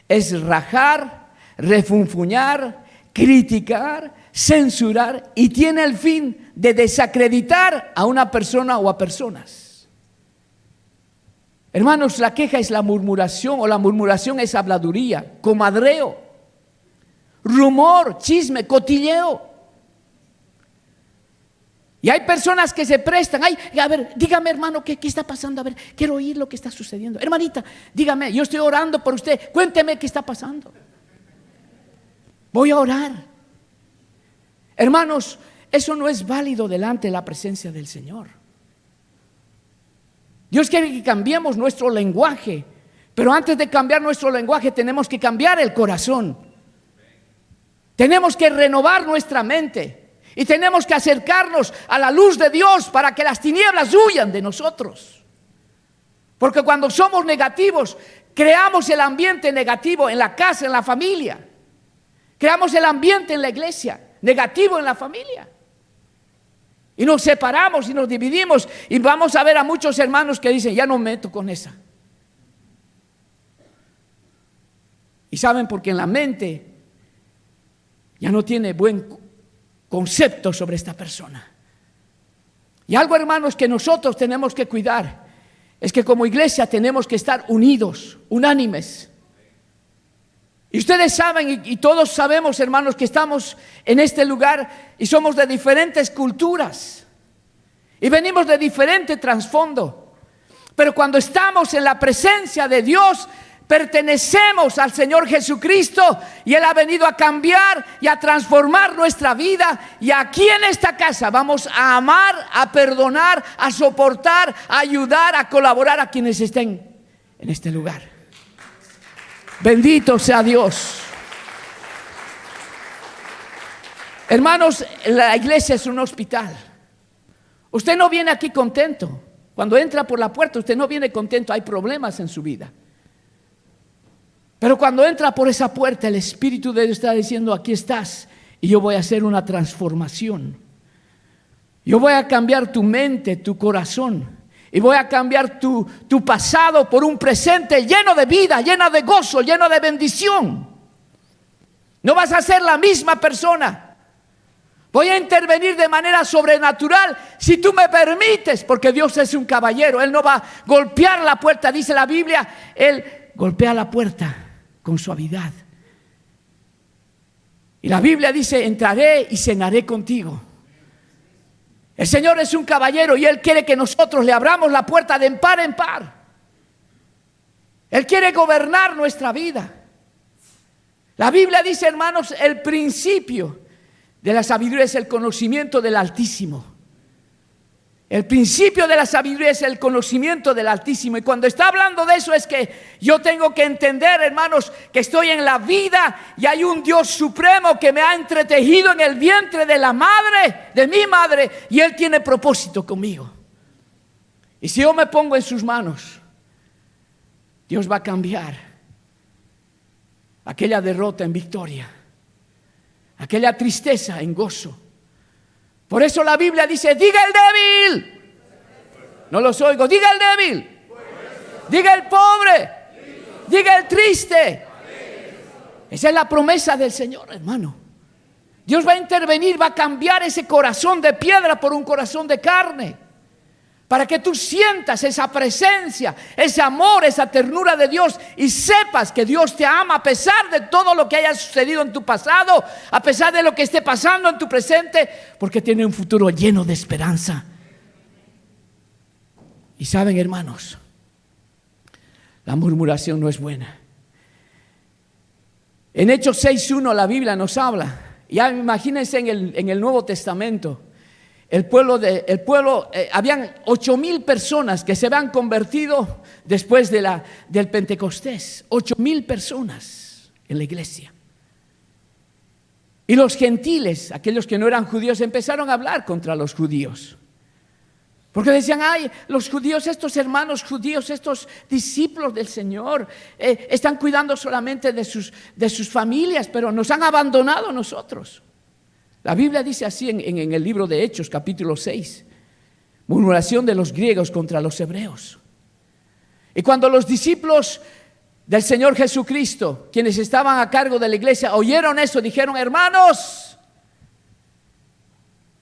Es rajar, refunfuñar, criticar, censurar, y tiene el fin de desacreditar a una persona o a personas. Hermanos, la queja es la murmuración, o la murmuración es habladuría, comadreo, rumor, chisme, cotilleo. Y hay personas que se prestan, a ver, dígame, hermano, ¿qué está pasando? A ver, quiero oír lo que está sucediendo. Hermanita, dígame, yo estoy orando por usted, cuénteme qué está pasando. Voy a orar. Hermanos, eso no es válido delante de la presencia del Señor. Dios quiere que cambiemos nuestro lenguaje, pero antes de cambiar nuestro lenguaje tenemos que cambiar el corazón. Tenemos que renovar nuestra mente. Y tenemos que acercarnos a la luz de Dios para que las tinieblas huyan de nosotros. Porque cuando somos negativos, creamos el ambiente negativo en la casa, en la familia. Creamos el ambiente en la iglesia, negativo en la familia. Y nos separamos y nos dividimos. Y vamos a ver a muchos hermanos que dicen, ya no me meto con esa. Y saben, porque en la mente ya no tiene buen concepto sobre esta persona. Y algo, hermanos, que nosotros tenemos que cuidar es que como iglesia tenemos que estar unidos, unánimes. Y ustedes saben, y todos sabemos, hermanos, que estamos en este lugar y somos de diferentes culturas y venimos de diferente trasfondo. Pero cuando estamos en la presencia de Dios, pertenecemos al Señor Jesucristo, y Él ha venido a cambiar y a transformar nuestra vida. Y aquí en esta casa vamos a amar, a perdonar, a soportar, a ayudar, a colaborar a quienes estén en este lugar. Bendito sea Dios. Hermanos, la iglesia es un hospital. Usted no viene aquí contento. Cuando entra por la puerta, usted no viene contento. Hay problemas en su vida. Pero cuando entra por esa puerta, el Espíritu de Dios está diciendo, aquí estás, y yo voy a hacer una transformación. Yo voy a cambiar tu mente, tu corazón, y voy a cambiar tu pasado por un presente lleno de vida, lleno de gozo, lleno de bendición. No vas a ser la misma persona. Voy a intervenir de manera sobrenatural si tú me permites, porque Dios es un caballero. Él no va a golpear la puerta, dice la Biblia. Él golpea la puerta con suavidad. Y la Biblia dice, entraré y cenaré contigo. El Señor es un caballero y Él quiere que nosotros le abramos la puerta de par en par. Él quiere gobernar nuestra vida. La Biblia dice, hermanos, el principio de la sabiduría es el conocimiento del Altísimo. El principio de la sabiduría es el conocimiento del Altísimo. Y cuando está hablando de eso es que yo tengo que entender, hermanos, que estoy en la vida y hay un Dios supremo que me ha entretejido en el vientre de la madre, de mi madre, y Él tiene propósito conmigo. Y si yo me pongo en sus manos, Dios va a cambiar aquella derrota en victoria, aquella tristeza en gozo. Por eso la Biblia dice, diga el débil. No los oigo. Diga el débil. Diga el pobre. Diga el triste. Esa es la promesa del Señor, hermano. Dios va a intervenir, va a cambiar ese corazón de piedra por un corazón de carne, para que tú sientas esa presencia, ese amor, esa ternura de Dios, y sepas que Dios te ama a pesar de todo lo que haya sucedido en tu pasado, a pesar de lo que esté pasando en tu presente, porque tiene un futuro lleno de esperanza. Y saben, hermanos, la murmuración no es buena. En Hechos 6:1 la Biblia nos habla. Ya imagínense en el Nuevo Testamento, habían 8,000 personas que se habían convertido después del Pentecostés. 8,000 personas en la iglesia. Y los gentiles, aquellos que no eran judíos, empezaron a hablar contra los judíos. Porque decían, ay, los judíos, estos hermanos judíos, estos discípulos del Señor, están cuidando solamente de sus familias, pero nos han abandonado a nosotros. La Biblia dice así en el libro de Hechos, capítulo 6, murmuración de los griegos contra los hebreos. Y cuando los discípulos del Señor Jesucristo, quienes estaban a cargo de la iglesia, oyeron eso, dijeron, hermanos,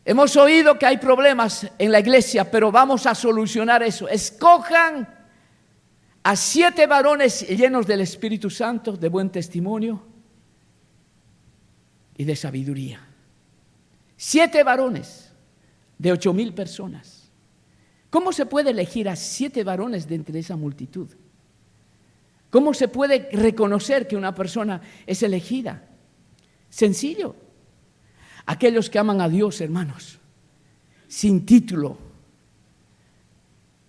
hemos oído que hay problemas en la iglesia, pero vamos a solucionar eso. Escojan a 7 varones llenos del Espíritu Santo, de buen testimonio y de sabiduría. 7 varones de 8,000 personas. ¿Cómo se puede elegir a 7 varones de entre esa multitud? ¿Cómo se puede reconocer que una persona es elegida? Sencillo. Aquellos que aman a Dios, hermanos, sin título,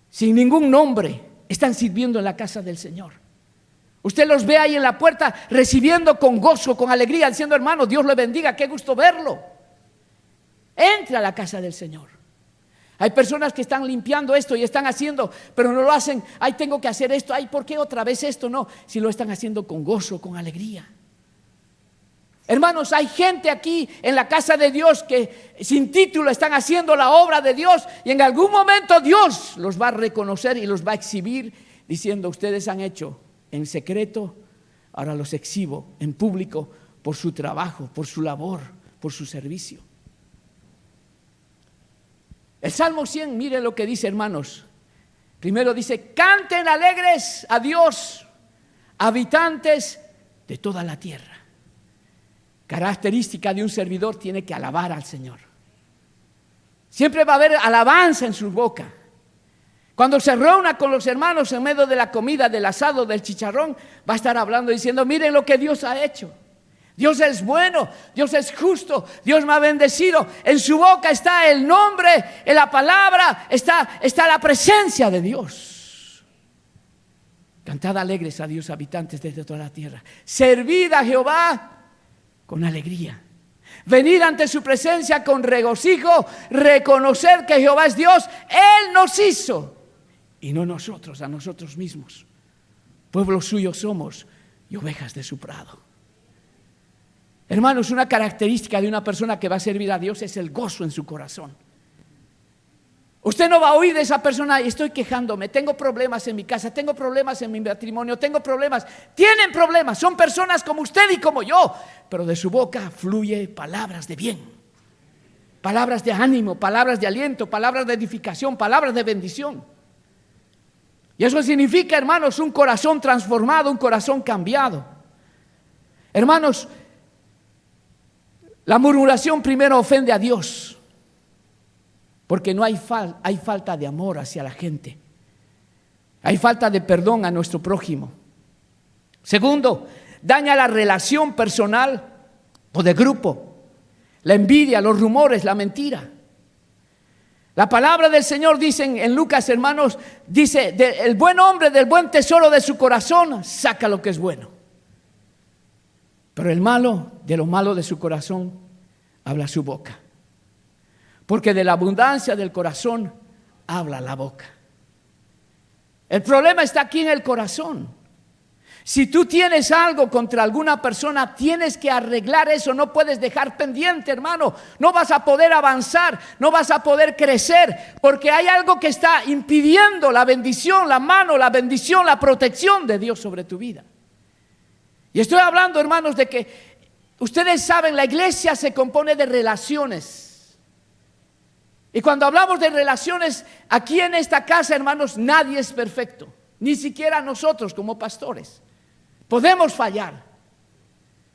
sin ningún nombre, están sirviendo en la casa del Señor. Usted los ve ahí en la puerta recibiendo con gozo, con alegría, diciendo, hermano, Dios le bendiga, qué gusto verlo. Entre a la casa del Señor. Hay personas que están limpiando esto y están haciendo, pero no lo hacen, ay, tengo que hacer esto, ay, ¿por qué otra vez esto? No, si lo están haciendo con gozo, con alegría. Hermanos, hay gente aquí en la casa de Dios que sin título están haciendo la obra de Dios, y en algún momento Dios los va a reconocer y los va a exhibir diciendo, ustedes han hecho en secreto, ahora los exhibo en público por su trabajo, por su labor, por su servicio. El Salmo 100, miren lo que dice, hermanos. Primero dice, canten alegres a Dios, habitantes de toda la tierra. Característica de un servidor, tiene que alabar al Señor. Siempre va a haber alabanza en su boca. Cuando se reúna con los hermanos en medio de la comida, del asado, del chicharrón, va a estar hablando diciendo, miren lo que Dios ha hecho. Dios es bueno, Dios es justo, Dios me ha bendecido. En su boca está el nombre, en la palabra está la presencia de Dios. Cantad alegres a Dios, habitantes de toda la tierra. Servid a Jehová con alegría. Venid ante su presencia con regocijo. Reconocer que Jehová es Dios. Él nos hizo y no nosotros a nosotros mismos. Pueblo suyo somos y ovejas de su prado. Hermanos, una característica de una persona que va a servir a Dios es el gozo en su corazón. Usted no va a oír de esa persona, estoy quejándome, tengo problemas en mi casa, tengo problemas en mi matrimonio, tengo problemas. Tienen problemas, son personas como usted y como yo, pero de su boca fluye palabras de bien, palabras de ánimo, palabras de aliento, palabras de edificación, palabras de bendición. Y eso significa, hermanos, un corazón transformado, un corazón cambiado. Hermanos, la murmuración primero ofende a Dios, porque no hay falta de amor hacia la gente. Hay falta de perdón a nuestro prójimo. Segundo, daña la relación personal o de grupo. La envidia, los rumores, la mentira. La palabra del Señor dice en Lucas, hermanos, dice, el buen hombre del buen tesoro de su corazón saca lo que es bueno. Pero el malo, de lo malo de su corazón, habla su boca. Porque de la abundancia del corazón habla la boca. El problema está aquí en el corazón. Si tú tienes algo contra alguna persona, tienes que arreglar eso. No puedes dejar pendiente, hermano. No vas a poder avanzar, no vas a poder crecer, porque hay algo que está impidiendo la bendición, la mano, la bendición, la protección de Dios sobre tu vida. Y estoy hablando, hermanos, de que ustedes saben, la iglesia se compone de relaciones. Y cuando hablamos de relaciones, aquí en esta casa, hermanos, nadie es perfecto. Ni siquiera nosotros como pastores. Podemos fallar.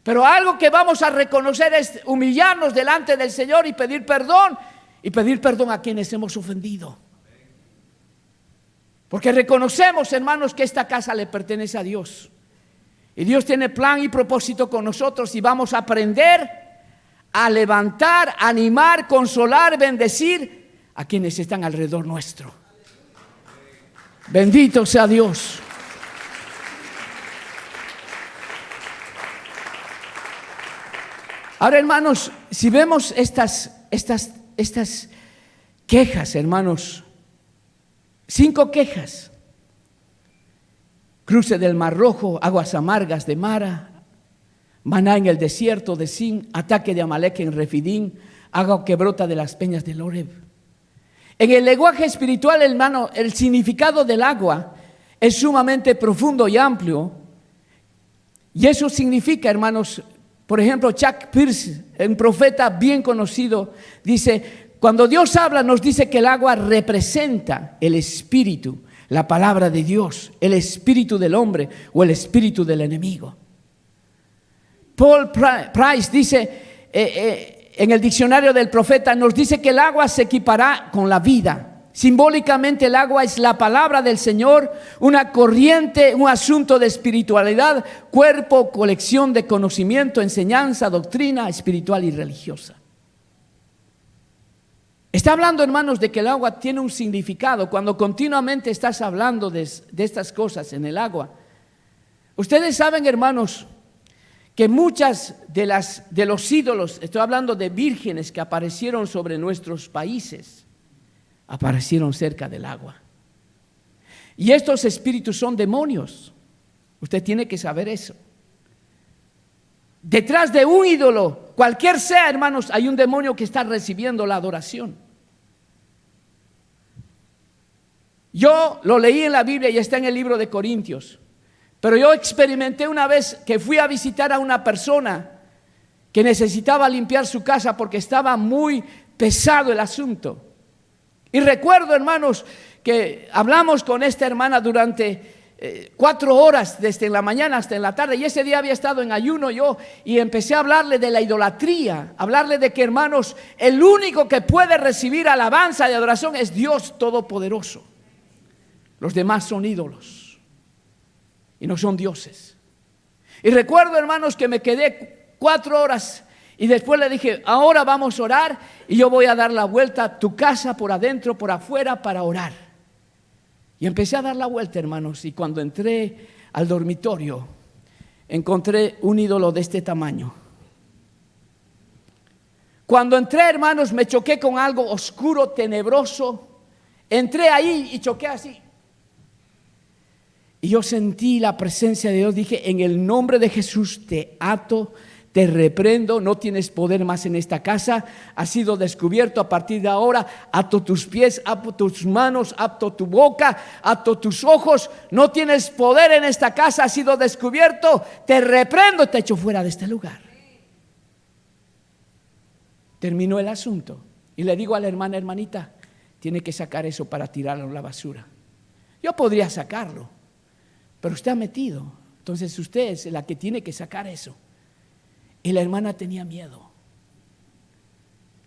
Pero algo que vamos a reconocer es humillarnos delante del Señor y pedir perdón. Y pedir perdón a quienes hemos ofendido. Porque reconocemos, hermanos, que esta casa le pertenece a Dios. Y Dios tiene plan y propósito con nosotros. Y vamos a aprender a levantar, animar, consolar, bendecir a quienes están alrededor nuestro. Bendito sea Dios. Ahora, hermanos, si vemos estas quejas, hermanos, 5 quejas: cruce del Mar Rojo, aguas amargas de Mara, maná en el desierto de Sin, ataque de Amalek en Refidín, agua que brota de las peñas del Horeb. En el lenguaje espiritual, hermano, el significado del agua es sumamente profundo y amplio. Y eso significa, hermanos, por ejemplo, Chuck Pierce, un profeta bien conocido, dice: cuando Dios habla, nos dice que el agua representa el espíritu, la palabra de Dios, el espíritu del hombre o el espíritu del enemigo. Paul Price dice, en el diccionario del profeta, nos dice que el agua se equipará con la vida. Simbólicamente, el agua es la palabra del Señor, una corriente, un asunto de espiritualidad, cuerpo, colección de conocimiento, enseñanza, doctrina espiritual y religiosa. Está hablando, hermanos, de que el agua tiene un significado. Cuando continuamente estás hablando de estas cosas en el agua, ustedes saben, hermanos, que muchas de los ídolos, estoy hablando de vírgenes que aparecieron sobre nuestros países, aparecieron cerca del agua. Y estos espíritus son demonios. Usted tiene que saber eso. Detrás de un ídolo, cualquier sea, hermanos, hay un demonio que está recibiendo la adoración. Yo lo leí en la Biblia y está en el libro de Corintios. Pero yo experimenté una vez que fui a visitar a una persona que necesitaba limpiar su casa porque estaba muy pesado el asunto. Y recuerdo, hermanos, que hablamos con esta hermana durante 4 horas, desde la mañana hasta en la tarde, y ese día había estado en ayuno yo, y empecé a hablarle de la idolatría, hablarle de que, hermanos, el único que puede recibir alabanza y adoración es Dios Todopoderoso. Los demás son ídolos y no son dioses. Y recuerdo, hermanos, que me quedé 4 horas y después le dije: ahora vamos a orar y yo voy a dar la vuelta a tu casa por adentro, por afuera, para orar. Y empecé a dar la vuelta, hermanos, y cuando entré al dormitorio encontré un ídolo de este tamaño. Cuando entré, hermanos, me choqué con algo oscuro, tenebroso. Entré ahí y choqué así. Y yo sentí la presencia de Dios. Dije: en el nombre de Jesús te ato, te reprendo, no tienes poder más en esta casa, has sido descubierto a partir de ahora. Ato tus pies, ato tus manos, ato tu boca, ato tus ojos, no tienes poder en esta casa, has sido descubierto, te reprendo, te echo fuera de este lugar. Terminó el asunto y le digo a la hermana: hermanita, tiene que sacar eso para tirarlo en la basura. Yo podría sacarlo, pero usted ha metido, entonces usted es la que tiene que sacar eso. Y la hermana tenía miedo,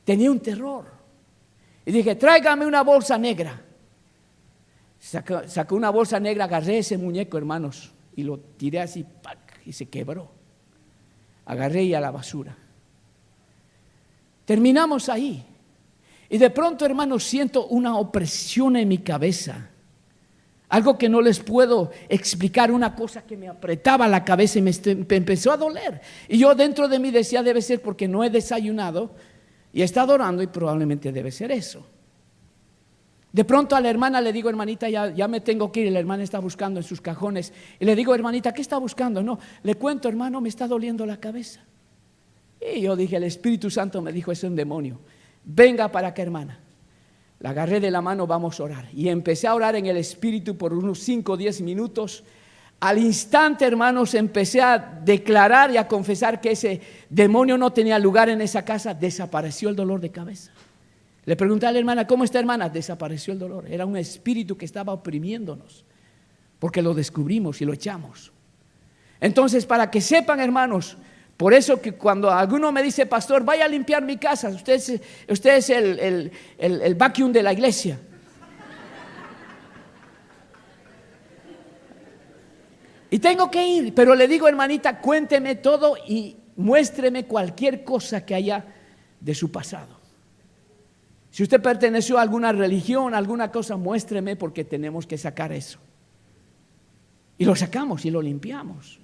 tenía un terror. Y dije: tráigame una bolsa negra. Sacó una bolsa negra, agarré ese muñeco, hermanos, y lo tiré así, ¡pac!, y se quebró. Agarré y a la basura. Terminamos ahí. Y de pronto, hermanos, siento una opresión en mi cabeza. Algo que no les puedo explicar, una cosa que me apretaba la cabeza y me empezó a doler. Y yo dentro de mí decía: debe ser porque no he desayunado y he estado orando y probablemente debe ser eso. De pronto a la hermana le digo: hermanita, ya me tengo que ir. Y la hermana está buscando en sus cajones. Y le digo: hermanita, ¿qué está buscando? No, le cuento: hermano, me está doliendo la cabeza. Y yo dije: el Espíritu Santo me dijo: es un demonio. Venga para acá, hermana. La agarré de la mano: vamos a orar. Y empecé a orar en el Espíritu por unos 5 o 10 minutos. al instante, hermanos, empecé a declarar y a confesar que ese demonio no tenía lugar en esa casa. Desapareció el dolor de cabeza. Le pregunté a la hermana, ¿cómo está, hermana? Desapareció el dolor. Era un espíritu que estaba oprimiéndonos, porque lo descubrimos y lo echamos. Entonces, para que sepan, hermanos, por eso que cuando alguno me dice, pastor, vaya a limpiar mi casa, usted es el vacuum de la iglesia. Y tengo que ir, pero le digo, hermanita, cuénteme todo y muéstreme cualquier cosa que haya de su pasado. Si usted perteneció a alguna religión, alguna cosa, muéstreme, porque tenemos que sacar eso. Y lo sacamos y lo limpiamos.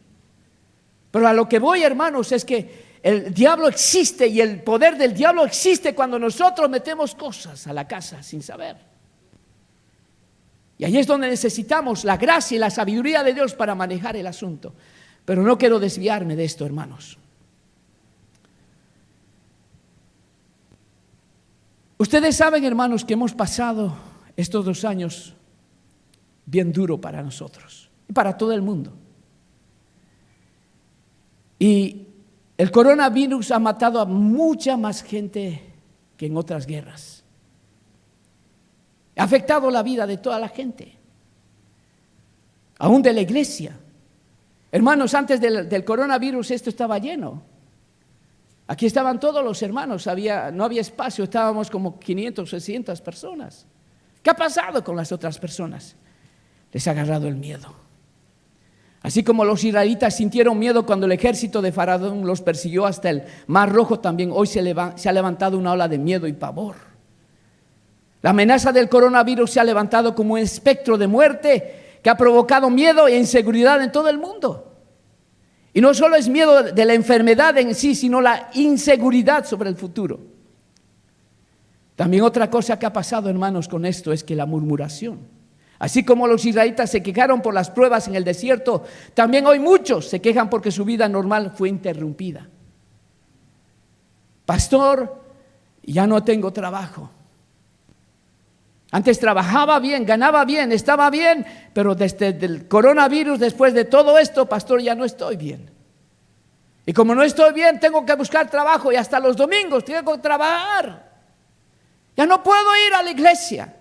Pero a lo que voy, hermanos, es que el diablo existe, y el poder del diablo existe cuando nosotros metemos cosas a la casa sin saber. Y ahí es donde necesitamos la gracia y la sabiduría de Dios para manejar el asunto. Pero no quiero desviarme de esto, hermanos. Ustedes saben, hermanos, que hemos pasado estos 2 años bien duro para nosotros y para todo el mundo. Y el coronavirus ha matado a mucha más gente que en otras guerras. Ha afectado la vida de toda la gente, aún de la iglesia. Hermanos, antes del coronavirus esto estaba lleno. Aquí estaban todos los hermanos, no había espacio, estábamos como 500, 600 personas. ¿Qué ha pasado con las otras personas? Les ha agarrado el miedo. Así como los israelitas sintieron miedo cuando el ejército de Faraón los persiguió hasta el Mar Rojo, también hoy se ha levantado una ola de miedo y pavor. La amenaza del coronavirus se ha levantado como un espectro de muerte que ha provocado miedo e inseguridad en todo el mundo. Y no solo es miedo de la enfermedad en sí, sino la inseguridad sobre el futuro. También otra cosa que ha pasado, hermanos, con esto es que la murmuración. Así como los israelitas se quejaron por las pruebas en el desierto, también hoy muchos se quejan porque su vida normal fue interrumpida. Pastor, ya no tengo trabajo. Antes trabajaba bien, ganaba bien, estaba bien, pero desde el coronavirus, después de todo esto, pastor, ya no estoy bien. Y como no estoy bien, tengo que buscar trabajo, y hasta los domingos tengo que trabajar. Ya no puedo ir a la iglesia.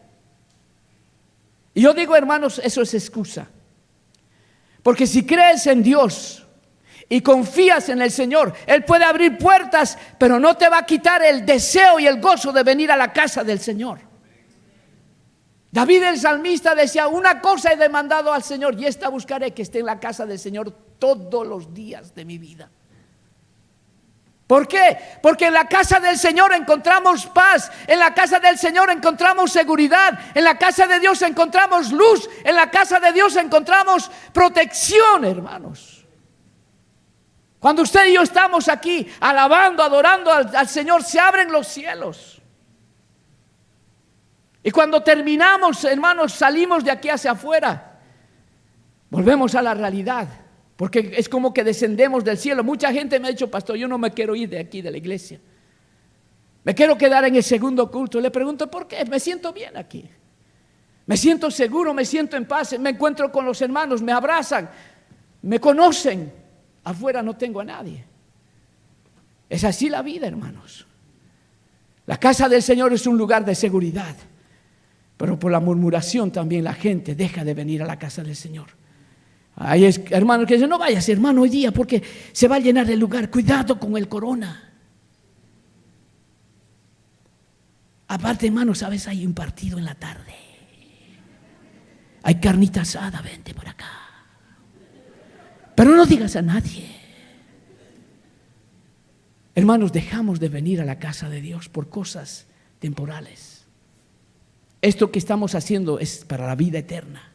Y yo digo, hermanos, eso es excusa. Porque si crees en Dios y confías en el Señor, Él puede abrir puertas, pero no te va a quitar el deseo y el gozo de venir a la casa del Señor. David el salmista decía, una cosa he demandado al Señor, y esta buscaré, que esté en la casa del Señor todos los días de mi vida. ¿Por qué? Porque en la casa del Señor encontramos paz, en la casa del Señor encontramos seguridad, en la casa de Dios encontramos luz, en la casa de Dios encontramos protección, hermanos. Cuando usted y yo estamos aquí alabando, adorando al Señor, se abren los cielos. Y cuando terminamos, hermanos, salimos de aquí hacia afuera, volvemos a la realidad, porque es como que descendemos del cielo. Mucha gente me ha dicho, pastor, yo no me quiero ir de aquí, de la iglesia. Me quiero quedar en el segundo culto. Le pregunto, ¿por qué? Me siento bien aquí. Me siento seguro, me siento en paz, me encuentro con los hermanos, me abrazan, me conocen. Afuera no tengo a nadie. Es así la vida, hermanos. La casa del Señor es un lugar de seguridad. Pero por la murmuración también la gente deja de venir a la casa del Señor. Hay hermanos que dicen, no vayas, hermano, hoy día, porque se va a llenar el lugar. Cuidado con el corona. Aparte, hermanos, sabes, hay un partido en la tarde. Hay carnita asada, vente por acá. Pero no digas a nadie. Hermanos, dejamos de venir a la casa de Dios por cosas temporales. Esto que estamos haciendo es para la vida eterna.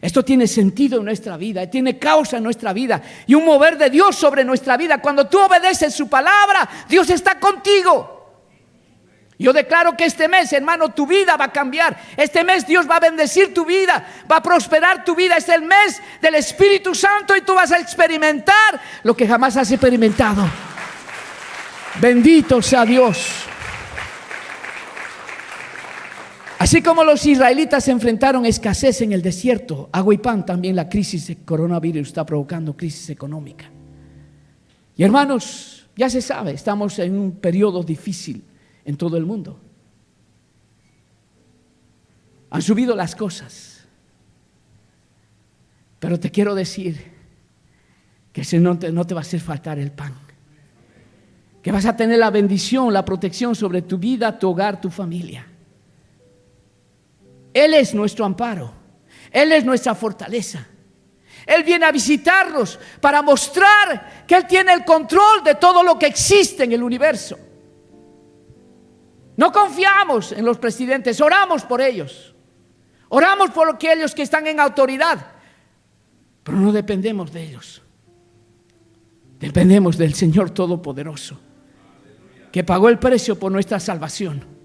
Esto tiene sentido en nuestra vida, tiene causa en nuestra vida y un mover de Dios sobre nuestra vida. Cuando tú obedeces su palabra, Dios está contigo. Yo declaro que este mes, hermano, tu vida va a cambiar. Este mes Dios va a bendecir tu vida, va a prosperar tu vida. Es el mes del Espíritu Santo y tú vas a experimentar lo que jamás has experimentado. Bendito sea Dios. Así como los israelitas se enfrentaron a escasez en el desierto, agua y pan, también la crisis de coronavirus está provocando crisis económica. Y hermanos, ya se sabe, estamos en un periodo difícil en todo el mundo. Han subido las cosas. Pero te quiero decir que no te va a hacer faltar el pan. Que vas a tener la bendición, la protección sobre tu vida, tu hogar, tu familia. Él es nuestro amparo. Él es nuestra fortaleza. Él viene a visitarnos para mostrar que Él tiene el control de todo lo que existe en el universo. No confiamos en los presidentes, oramos por ellos. Oramos por aquellos que están en autoridad, pero no dependemos de ellos. Dependemos del Señor Todopoderoso, que pagó el precio por nuestra salvación.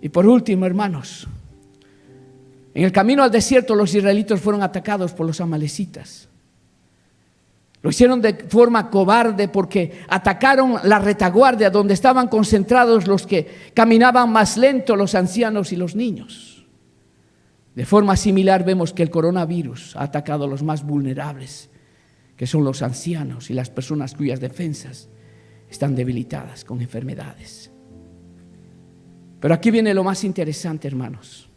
Y por último, hermanos, en el camino al desierto los israelitas fueron atacados por los amalecitas. Lo hicieron de forma cobarde porque atacaron la retaguardia donde estaban concentrados los que caminaban más lento, los ancianos y los niños. De forma similar vemos que el coronavirus ha atacado a los más vulnerables, que son los ancianos y las personas cuyas defensas están debilitadas con enfermedades. Pero aquí viene lo más interesante, hermanos.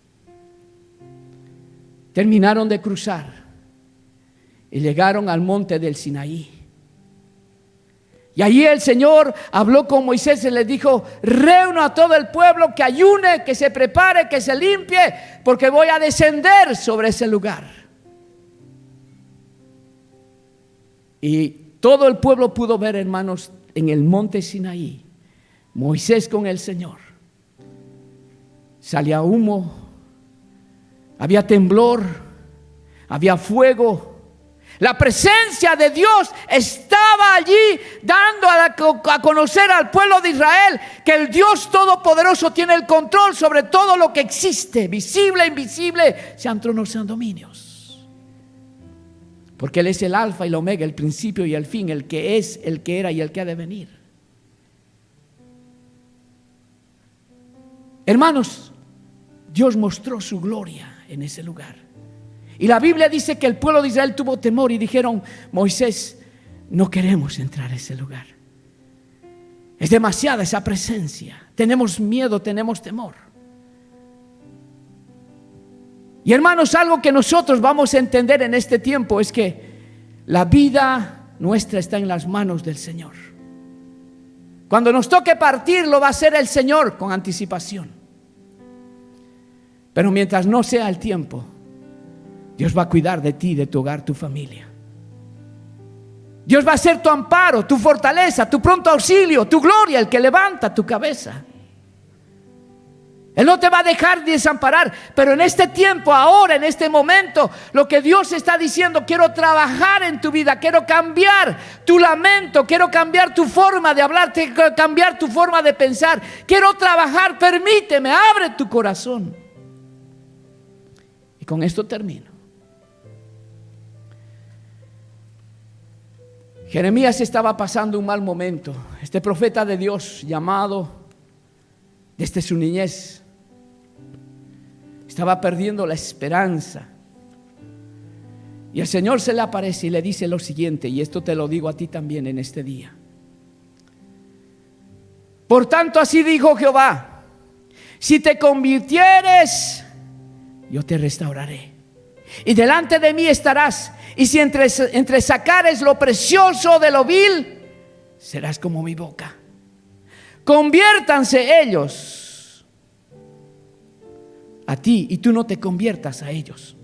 Terminaron de cruzar y llegaron al monte del Sinaí. Y allí el Señor habló con Moisés y le dijo: reúno a todo el pueblo, que ayune, que se prepare, que se limpie, porque voy a descender sobre ese lugar. Y todo el pueblo pudo ver, hermanos, en el monte Sinaí, Moisés con el Señor. Salía humo, había temblor, había fuego. La presencia de Dios estaba allí dando a conocer al pueblo de Israel que el Dios Todopoderoso tiene el control sobre todo lo que existe, visible e invisible, sean tronos, sean dominios. Porque Él es el alfa y el omega, el principio y el fin, el que es, el que era y el que ha de venir. Hermanos, Dios mostró su gloria en ese lugar. Y la Biblia dice que el pueblo de Israel tuvo temor y dijeron: Moisés, no queremos entrar a ese lugar. Es demasiada esa presencia. Tenemos miedo, tenemos temor. Y hermanos, algo que nosotros vamos a entender en este tiempo es que la vida nuestra está en las manos del Señor. Cuando nos toque partir, lo va a hacer el Señor con anticipación. Pero mientras no sea el tiempo, Dios va a cuidar de ti, de tu hogar, tu familia. Dios va a ser tu amparo, tu fortaleza, tu pronto auxilio, tu gloria, el que levanta tu cabeza. Él no te va a dejar desamparar. Pero en este tiempo, ahora, en este momento, lo que Dios está diciendo: quiero trabajar en tu vida, quiero cambiar tu lamento, quiero cambiar tu forma de hablar, quiero cambiar tu forma de pensar, quiero trabajar, permíteme, abre tu corazón. Y con esto termino. Jeremías estaba pasando un mal momento. Este profeta de Dios, llamado desde su niñez, estaba perdiendo la esperanza. Y el Señor se le aparece y le dice lo siguiente, y esto te lo digo a ti también en este día: por tanto, así dijo Jehová: si te convirtieres, yo te restauraré, y delante de mí estarás. Y si entre sacares lo precioso de lo vil, serás como mi boca. Conviértanse ellos a ti, y tú no te conviertas a ellos.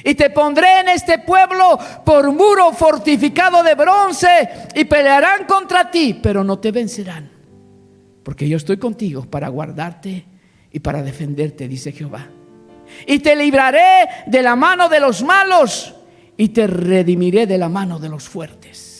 Y te pondré en este pueblo por muro fortificado de bronce, y pelearán contra ti, pero no te vencerán, porque yo estoy contigo para guardarte y para defenderte, dice Jehová. Y te libraré de la mano de los malos, y te redimiré de la mano de los fuertes.